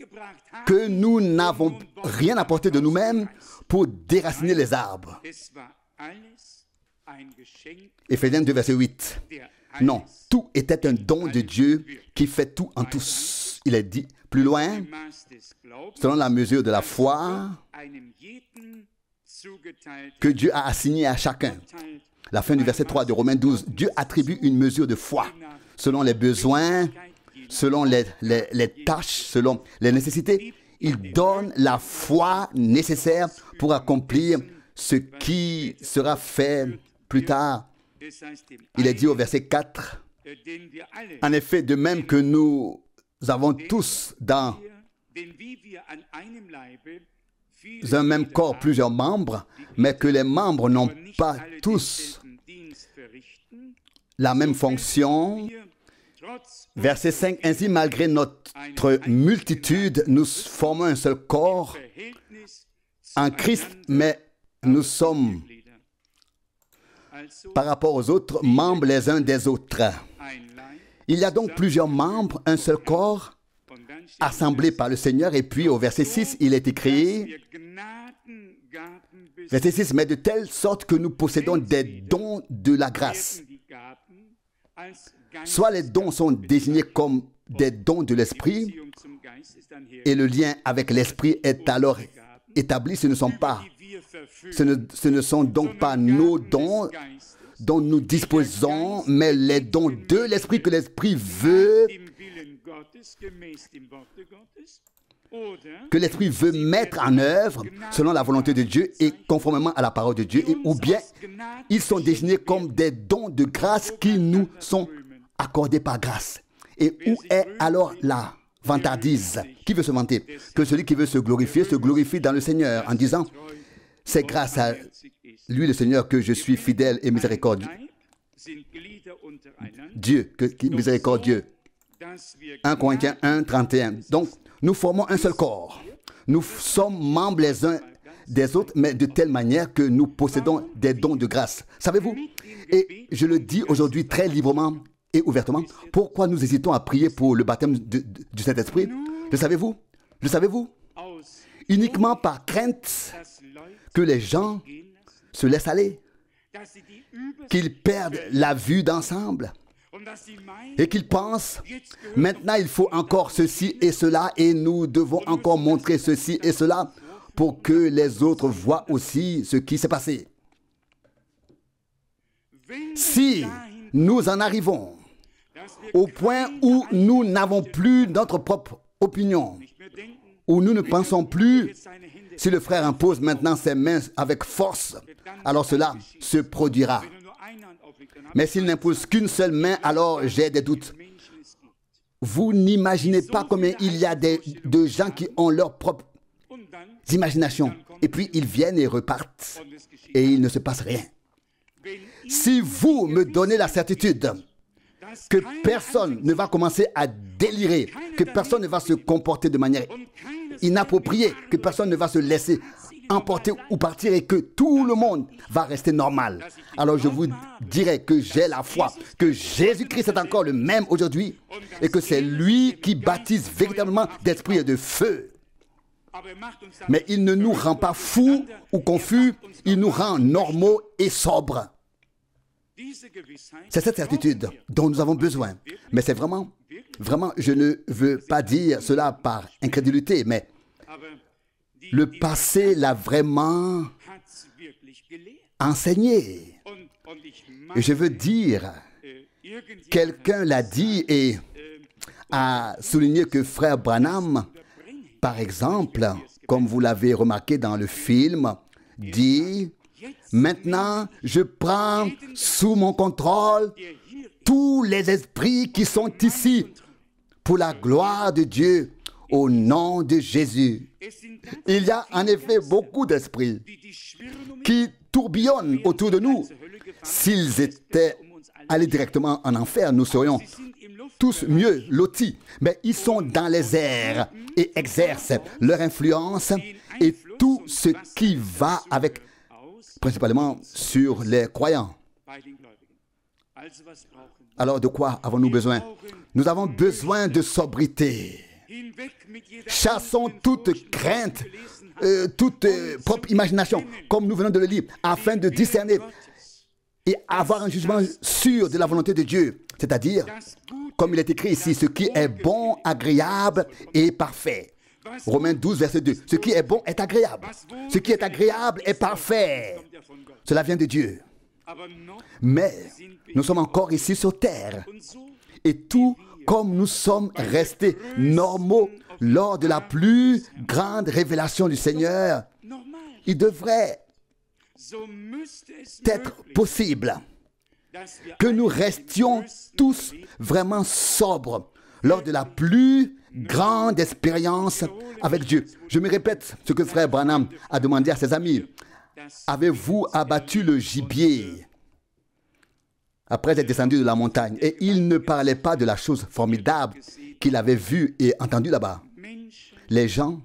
que nous n'avons rien apporté de nous-mêmes pour déraciner les arbres. Éphésiens 2, verset 8. Non, tout était un don de Dieu qui fait tout en tous. Il est dit plus loin, selon la mesure de la foi que Dieu a assigné à chacun. La fin du verset 3 de Romains 12, Dieu attribue une mesure de foi selon les besoins, selon les tâches, selon les nécessités. Il donne la foi nécessaire pour accomplir ce qui sera fait plus tard. Il est dit au verset 4, en effet, de même que nous avons tous dans un même corps plusieurs membres, mais que les membres n'ont pas tous la même fonction. Verset 5, ainsi malgré notre multitude, nous formons un seul corps en Christ, mais nous sommes par rapport aux autres membres les uns des autres. Il y a donc plusieurs membres, un seul corps, assemblés par le Seigneur. Et puis au verset 6, il est écrit, verset 6, mais de telle sorte que nous possédons des dons de la grâce. Soit les dons sont désignés comme des dons de l'esprit et le lien avec l'esprit est alors établi. Ce ne sont donc pas nos dons dont nous disposons, mais les dons de l'esprit que l'esprit veut, mettre en œuvre selon la volonté de Dieu et conformément à la parole de Dieu, ou bien ils sont désignés comme des dons de grâce qui nous sont accordés par grâce. Et où est alors la vantardise? Qui veut se vanter? Que celui qui veut se glorifie dans le Seigneur en disant: c'est grâce à lui le Seigneur que je suis fidèle et miséricordieux. Miséricordieux. 1 Corinthiens 1, 31. Donc, nous formons un seul corps. Nous sommes membres les uns des autres, mais de telle manière que nous possédons des dons de grâce. Savez-vous? Et je le dis aujourd'hui très librement et ouvertement, pourquoi nous hésitons à prier pour le baptême du Saint-Esprit? Le savez-vous? Le savez-vous? Uniquement par crainte que les gens se laissent aller, qu'ils perdent la vue d'ensemble et qu'ils pensent: maintenant il faut encore ceci et cela et nous devons encore montrer ceci et cela pour que les autres voient aussi ce qui s'est passé. Si nous en arrivons au point où nous n'avons plus notre propre opinion, où nous ne pensons plus, si le frère impose maintenant ses mains avec force, alors cela se produira. Mais s'il n'impose qu'une seule main, alors j'ai des doutes. Vous n'imaginez pas combien il y a de gens qui ont leur propre imagination. Et puis ils viennent et repartent. Et il ne se passe rien. Si vous me donnez la certitude que personne ne va commencer à délirer, que personne ne va se comporter de manière inappropriée, que personne ne va se laisser emporter ou partir et que tout le monde va rester normal, alors je vous dirai que j'ai la foi, que Jésus-Christ est encore le même aujourd'hui et que c'est lui qui baptise véritablement d'esprit et de feu. Mais il ne nous rend pas fous ou confus, il nous rend normaux et sobres. C'est cette certitude dont nous avons besoin. Mais c'est vraiment, je ne veux pas dire cela par incrédulité, mais le passé l'a vraiment enseigné. Et je veux dire, quelqu'un l'a dit et a souligné que frère Branham, par exemple, comme vous l'avez remarqué dans le film, dit: maintenant, je prends sous mon contrôle tous les esprits qui sont ici pour la gloire de Dieu, au nom de Jésus. Il y a en effet beaucoup d'esprits qui tourbillonnent autour de nous. S'ils étaient allés directement en enfer, nous serions tous mieux lotis. Mais ils sont dans les airs et exercent leur influence et tout ce qui va avec, principalement sur les croyants. Alors de quoi avons-nous besoin? Nous avons besoin de sobriété. Chassons toute crainte, toute propre imagination, comme nous venons de le lire, afin de discerner et avoir un jugement sûr de la volonté de Dieu. C'est-à-dire, comme il est écrit ici, ce qui est bon, agréable et parfait. Romains 12, verset 2. Ce qui est bon est agréable. Ce qui est agréable est parfait. Cela vient de Dieu. Mais nous sommes encore ici sur terre. Et tout comme nous sommes restés normaux lors de la plus grande révélation du Seigneur, il devrait être possible que nous restions tous vraiment sobres lors de la plus grande expérience avec Dieu. Je me répète ce que frère Branham a demandé à ses amis. Avez-vous abattu le gibier après être descendu de la montagne? Et il ne parlait pas de la chose formidable qu'il avait vue et entendue là-bas. Les gens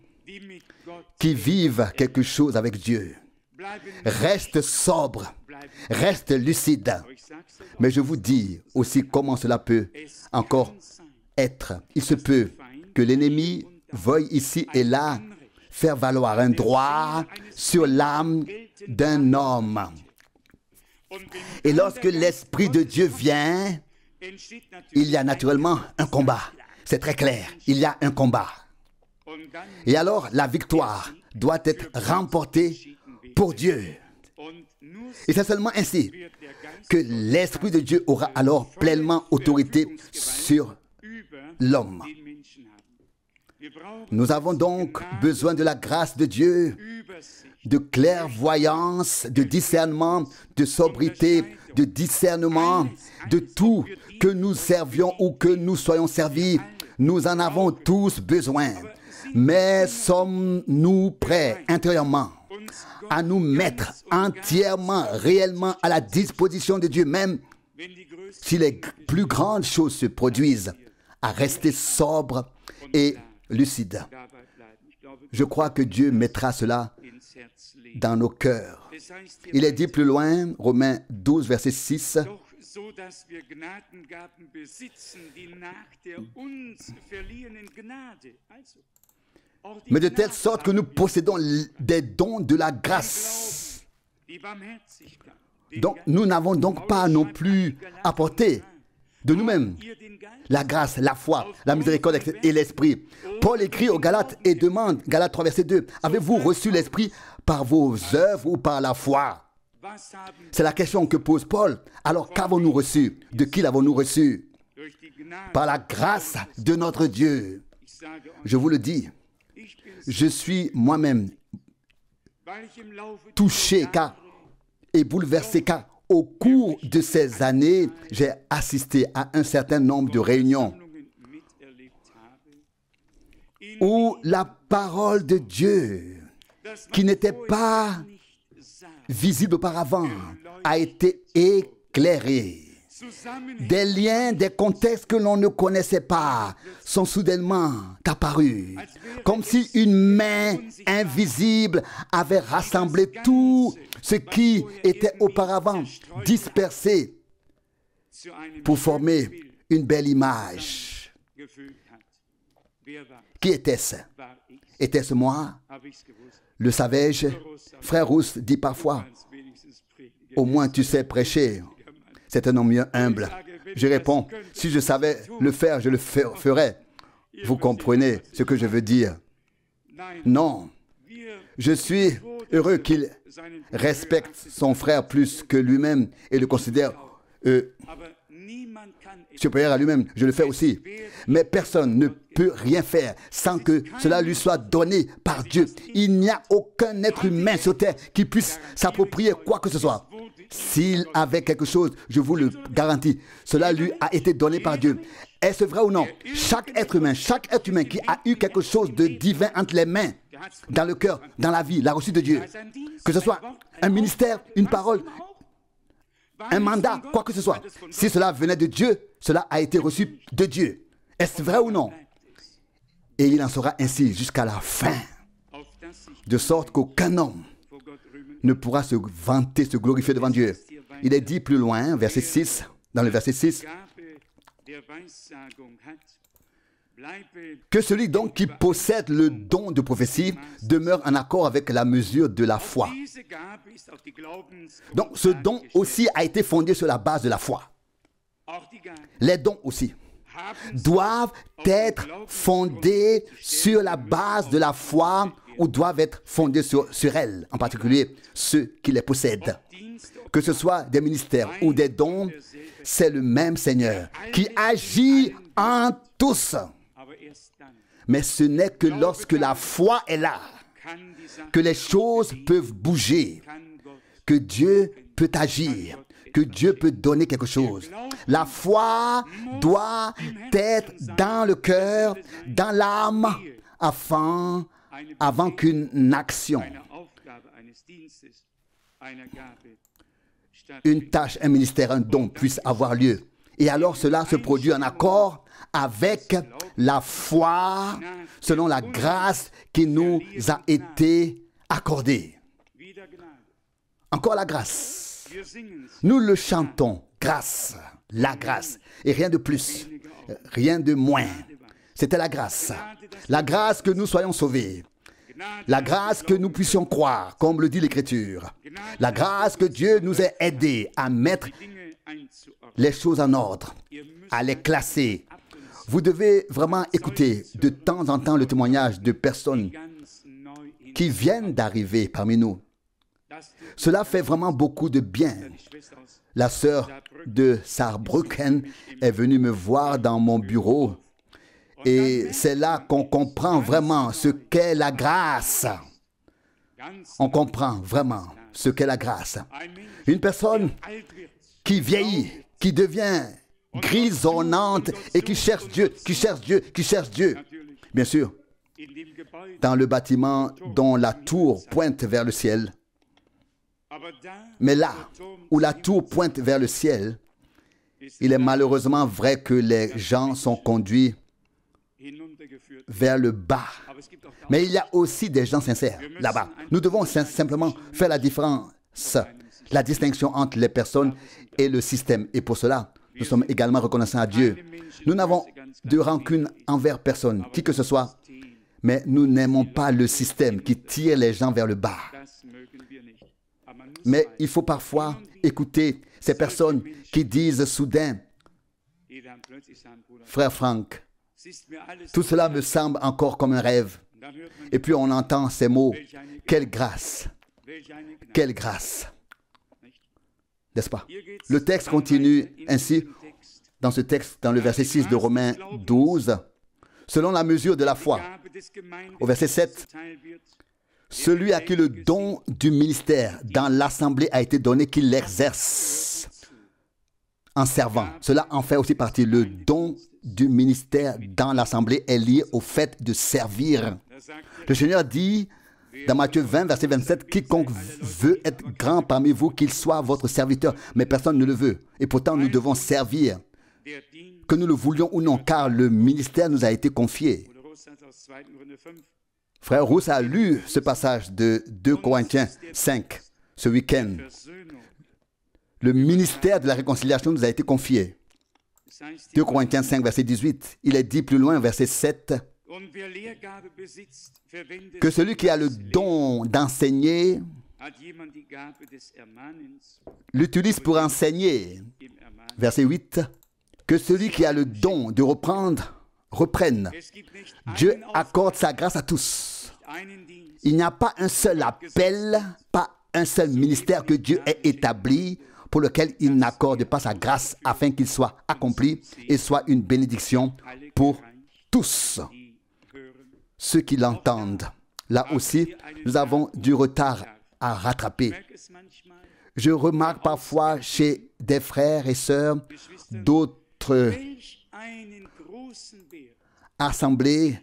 qui vivent quelque chose avec Dieu restent sobres, restent lucides. Mais je vous dis aussi comment cela peut encore être. Il se peut que l'ennemi veuille ici et là faire valoir un droit sur l'âme d'un homme. Et lorsque l'Esprit de Dieu vient, il y a naturellement un combat. C'est très clair. Il y a un combat. Et alors, la victoire doit être remportée pour Dieu. Et c'est seulement ainsi que l'Esprit de Dieu aura alors pleinement autorité sur l'homme. Nous avons donc besoin de la grâce de Dieu, de clairvoyance, de discernement, de sobriété, de discernement, de tout que nous servions ou que nous soyons servis. Nous en avons tous besoin. Mais sommes-nous prêts intérieurement à nous mettre entièrement, réellement à la disposition de Dieu, même si les plus grandes choses se produisent, à rester sobre et lucide? Je crois que Dieu mettra cela dans nos cœurs. Il est dit plus loin, Romains 12, verset 6, mais de telle sorte que nous possédons des dons de la grâce. Donc, nous n'avons donc pas non plus apporté de nous-mêmes la grâce, la foi, la miséricorde et l'esprit. Paul écrit aux Galates et demande, Galates 3, verset 2, avez-vous reçu l'esprit par vos œuvres ou par la foi? C'est la question que pose Paul. Alors, qu'avons-nous reçu? De qui l'avons-nous reçu? Par la grâce de notre Dieu. Je vous le dis, je suis moi-même touché et bouleversé car au cours de ces années, j'ai assisté à un certain nombre de réunions où la parole de Dieu, qui n'était pas visible auparavant, a été éclairée. Des liens, des contextes que l'on ne connaissait pas sont soudainement apparus. Comme si une main invisible avait rassemblé tout ce qui était auparavant dispersé pour former une belle image. Qui était-ce? Était-ce moi? Le savais-je? Frère Rousse dit parfois, au moins tu sais prêcher. C'est un homme humble. Je réponds, si je savais le faire, je le ferais. Vous comprenez ce que je veux dire? Non. Je suis heureux qu'il respecte son frère plus que lui-même et le considère supérieur à lui-même. Je le fais aussi. Mais personne ne peut rien faire sans que cela lui soit donné par Dieu. Il n'y a aucun être humain sur terre qui puisse s'approprier quoi que ce soit. S'il avait quelque chose, je vous le garantis, cela lui a été donné par Dieu. Est-ce vrai ou non? Chaque être humain qui a eu quelque chose de divin entre les mains, dans le cœur, dans la vie, l'a reçu de Dieu. Que ce soit un ministère, une parole, un mandat, quoi que ce soit. Si cela venait de Dieu, cela a été reçu de Dieu. Est-ce vrai ou non? Et il en sera ainsi jusqu'à la fin. De sorte qu'aucun homme ne pourra se vanter, se glorifier devant Dieu. Il est dit plus loin, verset 6, dans le verset 6, que celui donc qui possède le don de prophétie demeure en accord avec la mesure de la foi. Donc ce don aussi a été fondé sur la base de la foi. Les dons aussi doivent être fondés sur la base de la foi ou doivent être fondés sur elle, en particulier ceux qui les possèdent. Que ce soit des ministères ou des dons, c'est le même Seigneur qui agit en tous. Mais ce n'est que lorsque la foi est là que les choses peuvent bouger, que Dieu peut agir, que Dieu peut donner quelque chose. La foi doit être dans le cœur, dans l'âme, avant qu'une action, une tâche, un ministère, un don puisse avoir lieu. Et alors cela se produit en accord avec la foi selon la grâce qui nous a été accordée. Encore la grâce. Nous le chantons, grâce, la grâce, et rien de plus, rien de moins. C'était la grâce. La grâce que nous soyons sauvés. La grâce que nous puissions croire, comme le dit l'Écriture. La grâce que Dieu nous ait aidés à mettre les choses en ordre. à les classer. Vous devez vraiment écouter de temps en temps le témoignage de personnes qui viennent d'arriver parmi nous. Cela fait vraiment beaucoup de bien. La sœur de Saarbrücken est venue me voir dans mon bureau et c'est là qu'on comprend vraiment ce qu'est la grâce. On comprend vraiment ce qu'est la grâce. Une personne qui vieillit, qui devient grisonnante et qui cherche Dieu, qui cherche Dieu, qui cherche Dieu. Bien sûr, dans le bâtiment dont la tour pointe vers le ciel. Mais là où la tour pointe vers le ciel, il est malheureusement vrai que les gens sont conduits vers le bas. Mais il y a aussi des gens sincères là-bas. Nous devons simplement faire la différence, la distinction entre les personnes et le système. Et pour cela, nous sommes également reconnaissants à Dieu. Nous n'avons de rancune envers personne, qui que ce soit, mais nous n'aimons pas le système qui tire les gens vers le bas. Mais il faut parfois écouter ces personnes qui disent soudain, « Frère Franck, tout cela me semble encore comme un rêve. » Et puis on entend ces mots, « Quelle grâce! Quelle grâce! » N'est-ce pas? Le texte continue ainsi, dans ce texte, dans le verset 6 de Romains 12, « Selon la mesure de la foi. » Au verset 7, « Celui à qui le don du ministère dans l'assemblée a été donné, qu'il l'exerce en servant. » Cela en fait aussi partie. Le don du ministère dans l'assemblée est lié au fait de servir. Le Seigneur dit dans Matthieu 20, verset 27, « Quiconque veut être grand parmi vous, qu'il soit votre serviteur. » Mais personne ne le veut. Et pourtant, nous devons servir, que nous le voulions ou non, car le ministère nous a été confié. Frère Rousse a lu ce passage de 2 Corinthiens 5 ce week-end. Le ministère de la réconciliation nous a été confié. 2 Corinthiens 5, verset 18. Il est dit plus loin, verset 7, que celui qui a le don d'enseigner l'utilise pour enseigner. Verset 8, que celui qui a le don de reprendre reprenne. Dieu accorde sa grâce à tous. Il n'y a pas un seul appel, pas un seul ministère que Dieu ait établi pour lequel il n'accorde pas sa grâce afin qu'il soit accompli et soit une bénédiction pour tous ceux qui l'entendent. Là aussi, nous avons du retard à rattraper. Je remarque parfois chez des frères et sœurs d'autres assemblées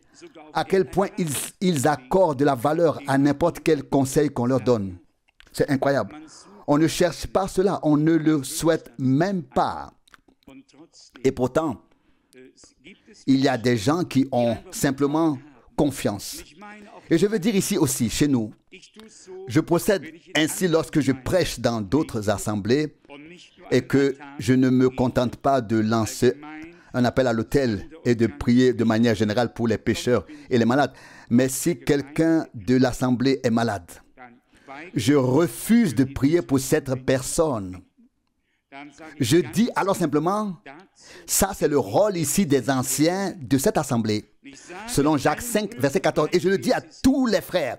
à quel point ils accordent de la valeur à n'importe quel conseil qu'on leur donne. C'est incroyable. On ne cherche pas cela, on ne le souhaite même pas. Et pourtant, il y a des gens qui ont simplement confiance. Et je veux dire ici aussi, chez nous, je procède ainsi lorsque je prêche dans d'autres assemblées et que je ne me contente pas de lancer un appel à l'autel et de prier de manière générale pour les pécheurs et les malades. Mais si quelqu'un de l'assemblée est malade, je refuse de prier pour cette personne. Je dis alors simplement, ça c'est le rôle ici des anciens de cette assemblée. Selon Jacques 5, verset 14. Et je le dis à tous les frères,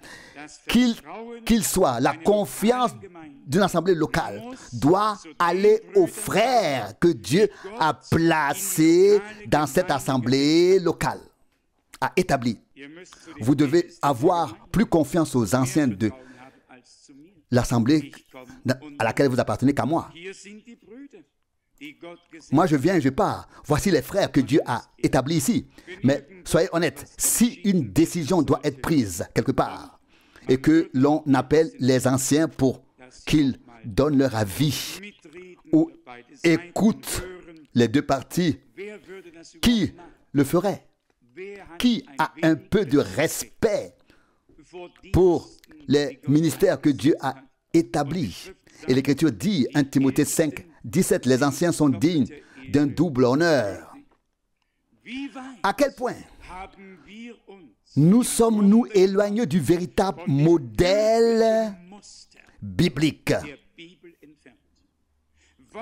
qu'ils soient, la confiance d'une assemblée locale doit aller aux frères que Dieu a placés dans cette assemblée locale, a établi. Vous devez avoir plus confiance aux anciens de l'assemblée à laquelle vous appartenez qu'à moi. Moi, je viens et je pars. Voici les frères que Dieu a établis ici. Mais soyez honnêtes, si une décision doit être prise quelque part et que l'on appelle les anciens pour qu'ils donnent leur avis ou écoutent les deux parties, qui le ferait? Qui a un peu de respect pour les ministères que Dieu a établis? Et l'Écriture dit, 1 Timothée 5, 17, les anciens sont dignes d'un double honneur. À quel point nous sommes-nous éloignés du véritable modèle biblique?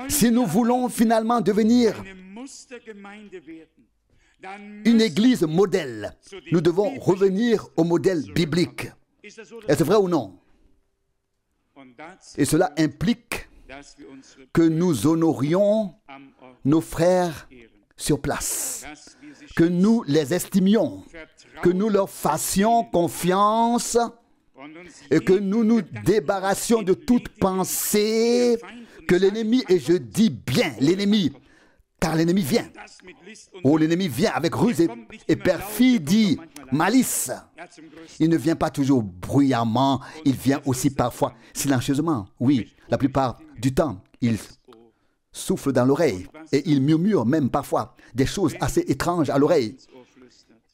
Si nous voulons finalement devenir une église modèle. Nous devons revenir au modèle biblique. Est-ce vrai ou non? Et cela implique que nous honorions nos frères sur place, que nous les estimions, que nous leur fassions confiance et que nous nous débarrassions de toute pensée que l'ennemi, et je dis bien l'ennemi, car l'ennemi vient. Oh, l'ennemi vient avec ruse et perfidie, malice. Il ne vient pas toujours bruyamment, il vient aussi parfois silencieusement. Oui, la plupart du temps, il souffle dans l'oreille et il murmure même parfois des choses assez étranges à l'oreille.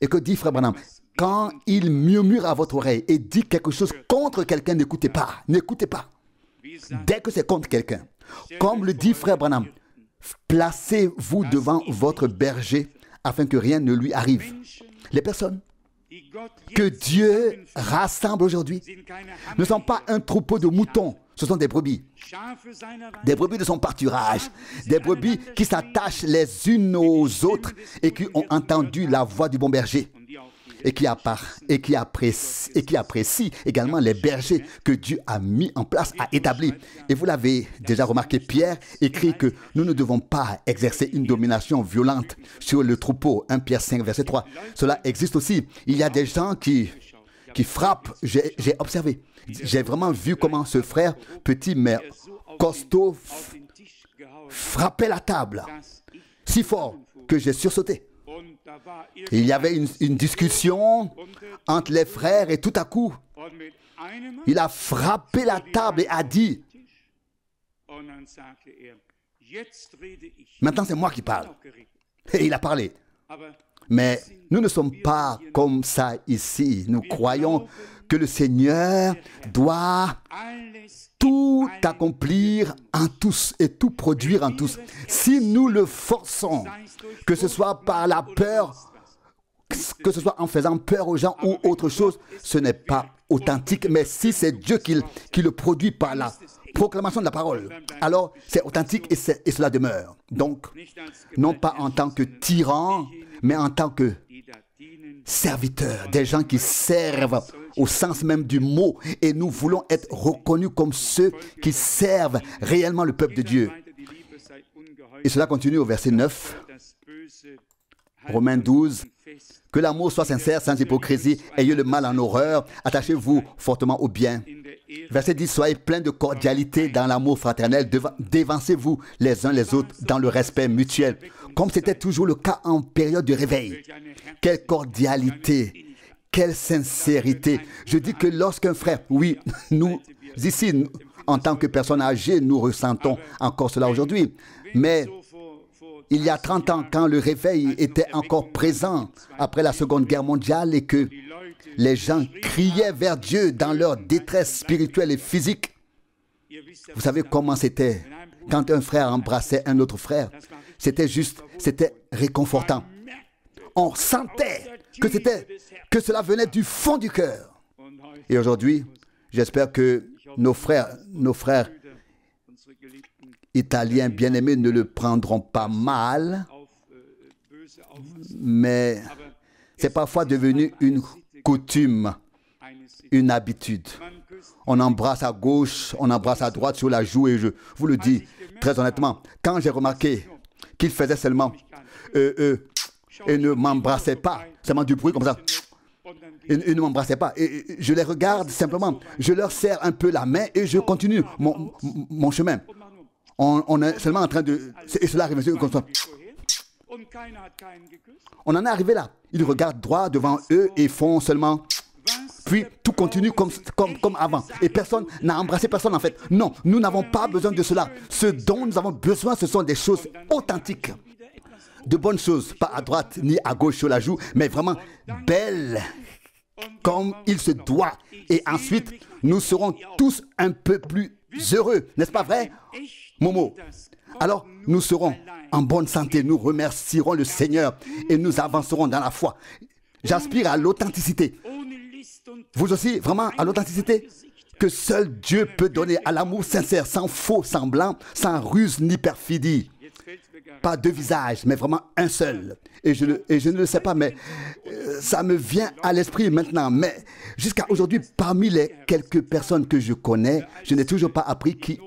Et que dit Frère Branham? Quand il murmure à votre oreille et dit quelque chose contre quelqu'un, n'écoutez pas, n'écoutez pas. Dès que c'est contre quelqu'un, comme le dit Frère Branham, placez-vous devant votre berger afin que rien ne lui arrive. Les personnes que Dieu rassemble aujourd'hui ne sont pas un troupeau de moutons, ce sont des brebis de son pâturage, des brebis qui s'attachent les unes aux autres et qui ont entendu la voix du bon berger et qui apprécient également les bergers que Dieu a mis en place, a établis. Et vous l'avez déjà remarqué, Pierre écrit que nous ne devons pas exercer une domination violente sur le troupeau. 1 Pierre 5, verset 3. Cela existe aussi. Il y a des gens qui frappent. J'ai observé. J'ai vraiment vu comment ce frère, petit mais costaud, frappait la table si fort que j'ai sursauté. Il y avait une discussion entre les frères et tout à coup, il a frappé la table et a dit, maintenant c'est moi qui parle. Et il a parlé. Mais nous ne sommes pas comme ça ici. Nous croyons que le Seigneur doit tout accomplir en tous et tout produire en tous. Si nous le forçons, que ce soit par la peur, que ce soit en faisant peur aux gens ou autre chose, ce n'est pas authentique. Mais si c'est Dieu qui le produit par la proclamation de la parole, alors c'est authentique et cela demeure. Donc, non pas en tant que tyran, mais en tant que serviteurs, des gens qui servent au sens même du mot, et nous voulons être reconnus comme ceux qui servent réellement le peuple de Dieu. Et cela continue au verset 9, Romains 12, que l'amour soit sincère, sans hypocrisie, ayez le mal en horreur, attachez-vous fortement au bien. Verset 10, soyez pleins de cordialité dans l'amour fraternel, dévancez-vous les uns les autres dans le respect mutuel, comme c'était toujours le cas en période de réveil. Quelle cordialité, quelle sincérité. Je dis que lorsqu'un frère, oui, nous ici, en tant que personnes âgées, nous ressentons encore cela aujourd'hui. Mais il y a 30 ans, quand le réveil était encore présent après la Seconde Guerre mondiale et que les gens criaient vers Dieu dans leur détresse spirituelle et physique. Vous savez comment c'était quand un frère embrassait un autre frère? C'était réconfortant. On sentait que cela venait du fond du cœur. Et aujourd'hui, j'espère que nos frères italiens bien-aimés ne le prendront pas mal, mais c'est parfois devenu une coutume, une habitude. On embrasse à gauche, on embrasse à droite sur la joue et je vous le dis très honnêtement, quand j'ai remarqué qu'il faisait seulement et ne m'embrassait pas, seulement du bruit comme ça, et ne m'embrassait pas, et je les regarde simplement, je leur serre un peu la main et je continue mon chemin. On est seulement en train de... Et cela arrive comme ça. On en est arrivé là. Ils regardent droit devant eux et font seulement... Puis tout continue comme avant. Et personne n'a embrassé personne en fait. Non, nous n'avons pas besoin de cela. Ce dont nous avons besoin, ce sont des choses authentiques. De bonnes choses, pas à droite ni à gauche sur la joue, mais vraiment belles, comme il se doit. Et ensuite, nous serons tous un peu plus heureux. N'est-ce pas vrai, Momo? Alors, nous serons en bonne santé. Nous remercierons le Seigneur et nous avancerons dans la foi. J'aspire à l'authenticité. Vous aussi, vraiment, à l'authenticité que seul Dieu peut donner, à l'amour sincère, sans faux semblant, sans ruse ni perfidie. pas deux visages, mais vraiment un seul. Et je ne le sais pas, mais ça me vient à l'esprit maintenant. Mais jusqu'à aujourd'hui, parmi les quelques personnes que je connais, je n'ai toujours pas appris qui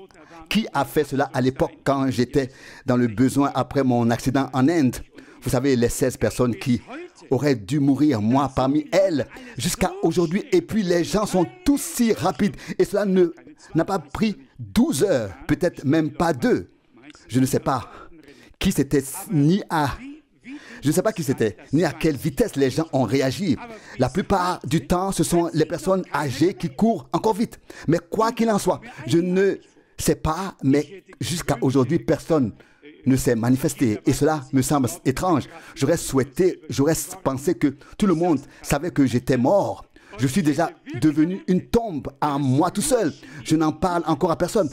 a fait cela à l'époque quand j'étais dans le besoin après mon accident en Inde. Vous savez, les 16 personnes qui auraient dû mourir, moi parmi elles, jusqu'à aujourd'hui. Et puis les gens sont tous si rapides. Et cela n'a pas pris 12 heures, peut-être même pas 2. Je ne sais pas qui c'était, je ne sais pas qui c'était, ni à quelle vitesse les gens ont réagi. La plupart du temps, ce sont les personnes âgées qui courent encore vite. Mais quoi qu'il en soit, je ne sais pas, mais jusqu'à aujourd'hui, personne ne s'est manifesté. Et cela me semble étrange. J'aurais pensé que tout le monde savait que j'étais mort. Je suis déjà devenu une tombe à moi tout seul. Je n'en parle encore à personne.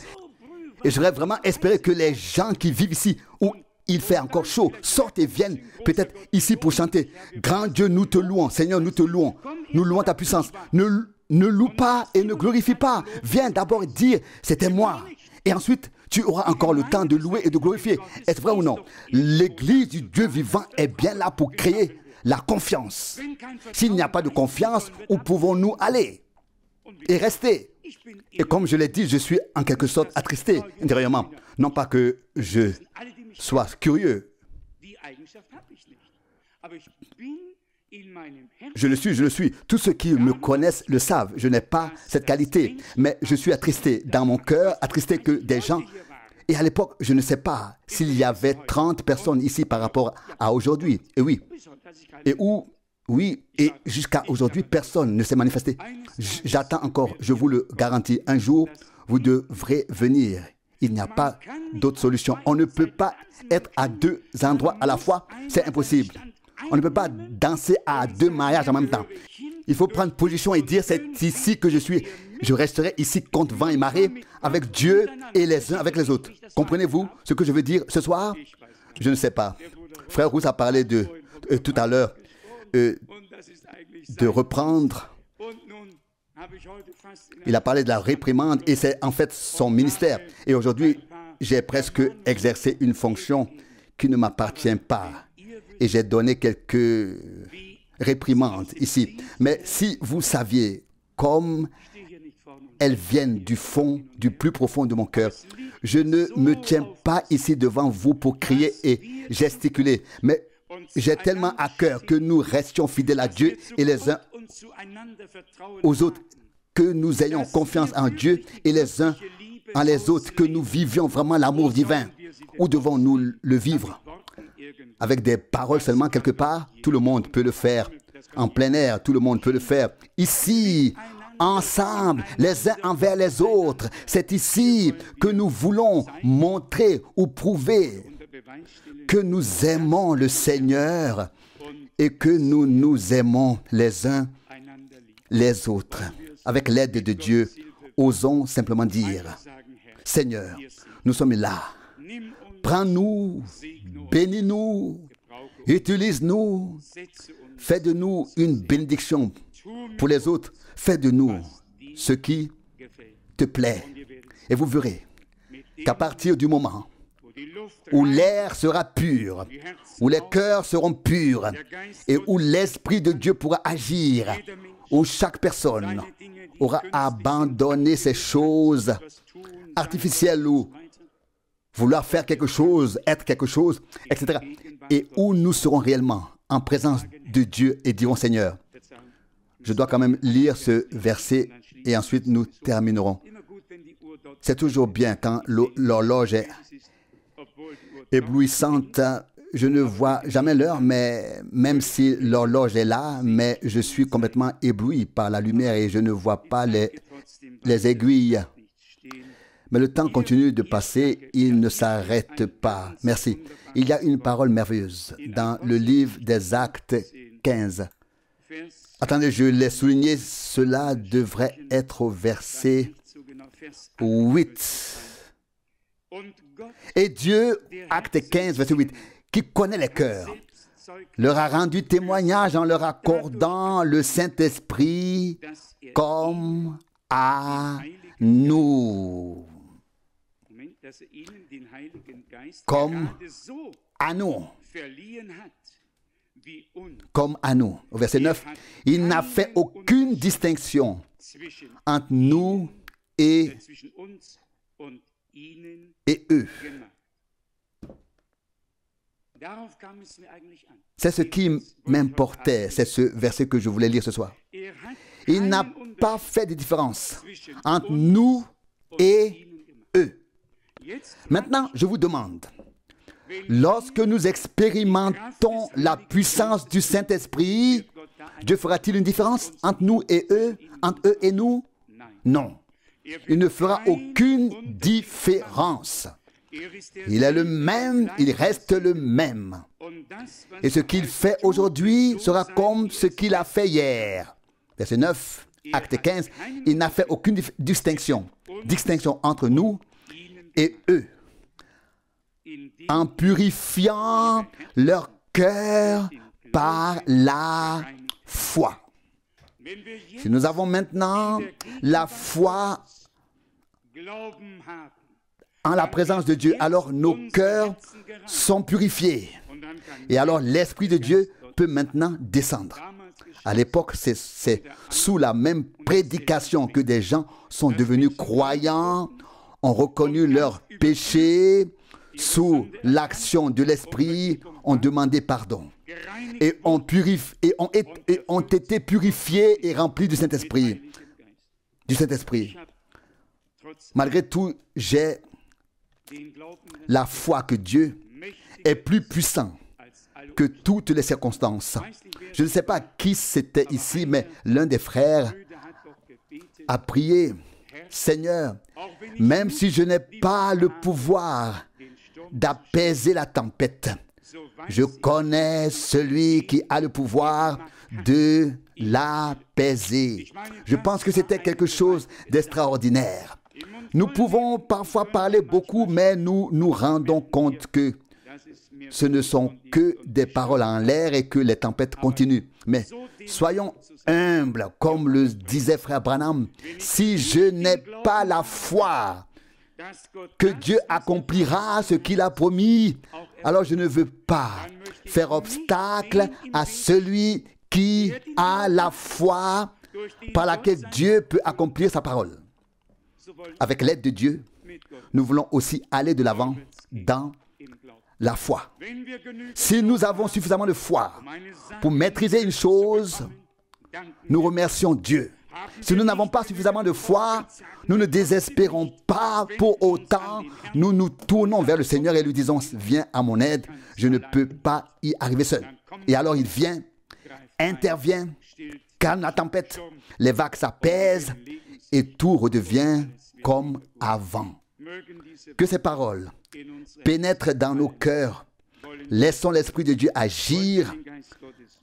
Et j'aurais vraiment espéré que les gens qui vivent ici, où il fait encore chaud, sortent et viennent peut-être ici pour chanter. Grand Dieu, nous te louons. Seigneur, nous te louons. Nous louons ta puissance. Ne loue pas et ne glorifie pas. Viens d'abord dire, c'était moi. Et ensuite, tu auras encore le temps de louer et de glorifier. Est-ce vrai ou non? L'Église du Dieu vivant est bien là pour créer la confiance. S'il n'y a pas de confiance, où pouvons-nous aller et rester? Et comme je l'ai dit, je suis en quelque sorte attristé intérieurement. Non pas que je sois curieux. Je le suis. Tous ceux qui me connaissent le savent. Je n'ai pas cette qualité. Mais je suis attristé dans mon cœur, attristé que des gens... Et à l'époque, je ne sais pas s'il y avait 30 personnes ici par rapport à aujourd'hui. Et oui. Et jusqu'à aujourd'hui, personne ne s'est manifesté. J'attends encore, je vous le garantis. Un jour, vous devrez venir. Il n'y a pas d'autre solution. On ne peut pas être à deux endroits à la fois. C'est impossible. On ne peut pas danser à deux mariages en même temps. Il faut prendre position et dire, c'est ici que je suis. Je resterai ici contre vent et marée, avec Dieu et les uns avec les autres. Comprenez-vous ce que je veux dire ce soir? Je ne sais pas. Frère Rousse a parlé tout à l'heure de reprendre. Il a parlé de la réprimande et c'est en fait son ministère. Et aujourd'hui, j'ai presque exercé une fonction qui ne m'appartient pas. Et j'ai donné quelques réprimandes ici. Mais si vous saviez comme elles viennent du fond, du plus profond de mon cœur, je ne me tiens pas ici devant vous pour crier et gesticuler. Mais j'ai tellement à cœur que nous restions fidèles à Dieu et les uns aux autres, que nous ayons confiance en Dieu et les uns en les autres, que nous vivions vraiment l'amour divin. Où devons-nous le vivre? Avec des paroles seulement quelque part? Tout le monde peut le faire. En plein air, tout le monde peut le faire. Ici, ensemble, les uns envers les autres. C'est ici que nous voulons montrer ou prouver que nous aimons le Seigneur et que nous nous aimons les uns les autres. Avec l'aide de Dieu, osons simplement dire, Seigneur, nous sommes là. Prends-nous, bénis-nous, utilise-nous, fais de nous une bénédiction pour les autres. Fais de nous ce qui te plaît. Et vous verrez qu'à partir du moment où l'air sera pur, où les cœurs seront purs et où l'Esprit de Dieu pourra agir, où chaque personne aura abandonné ces choses artificielles ou vouloir faire quelque chose, être quelque chose, etc. Et où nous serons réellement en présence de Dieu et dirons, Seigneur, je dois quand même lire ce verset et ensuite nous terminerons. C'est toujours bien quand l'horloge est éblouissante. Je ne vois jamais l'heure, mais même si l'horloge est là, mais je suis complètement ébloui par la lumière et je ne vois pas les aiguilles. Mais le temps continue de passer, il ne s'arrête pas. Merci. Il y a une parole merveilleuse dans le livre des Actes 15. Attendez, je l'ai souligné, cela devrait être au verset 8. Et Dieu, Acte 15, verset 8, qui connaît les cœurs, leur a rendu témoignage en leur accordant le Saint-Esprit comme à nous. comme à nous. Comme à nous. Au verset 9, il n'a fait aucune distinction entre nous et eux. C'est ce qui m'importait, c'est ce verset que je voulais lire ce soir. Il n'a pas fait de différence entre nous et eux. Maintenant, je vous demande, lorsque nous expérimentons la puissance du Saint-Esprit, Dieu fera-t-il une différence entre nous et eux, entre eux et nous? Non. Il ne fera aucune différence. Il est le même, il reste le même. Et ce qu'il fait aujourd'hui sera comme ce qu'il a fait hier. Verset 9, acte 15, il n'a fait aucune distinction entre nous et eux, en purifiant leur cœur par la foi. Si nous avons maintenant la foi en la présence de Dieu, alors nos cœurs sont purifiés. Et alors l'Esprit de Dieu peut maintenant descendre. À l'époque, c'est sous la même prédication que des gens sont devenus croyants, ont reconnu leurs péchés, sous l'action de l'Esprit, ont demandé pardon. Et ont été purifiés et remplis du Saint-Esprit. Malgré tout, j'ai la foi que Dieu est plus puissant que toutes les circonstances. Je ne sais pas qui c'était ici, mais l'un des frères a prié, Seigneur, même si je n'ai pas le pouvoir d'apaiser la tempête, je connais celui qui a le pouvoir de l'apaiser. Je pense que c'était quelque chose d'extraordinaire. Nous pouvons parfois parler beaucoup, mais nous nous rendons compte que ce ne sont que des paroles en l'air et que les tempêtes continuent. Mais soyons humbles, comme le disait frère Branham. Si je n'ai pas la foi que Dieu accomplira ce qu'il a promis, alors je ne veux pas faire obstacle à celui qui a la foi par laquelle Dieu peut accomplir sa parole. Avec l'aide de Dieu, nous voulons aussi aller de l'avant dans la foi. Si nous avons suffisamment de foi pour maîtriser une chose, nous remercions Dieu. Si nous n'avons pas suffisamment de foi, nous ne désespérons pas pour autant. Nous nous tournons vers le Seigneur et lui disons, viens à mon aide, je ne peux pas y arriver seul. Et alors il vient, intervient, calme la tempête, les vagues s'apaisent et tout redevient comme avant. Que ces paroles pénètrent dans nos cœurs. Laissons l'Esprit de Dieu agir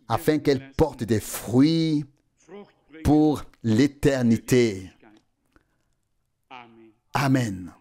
afin qu'elles portent des fruits pour l'éternité. Amen.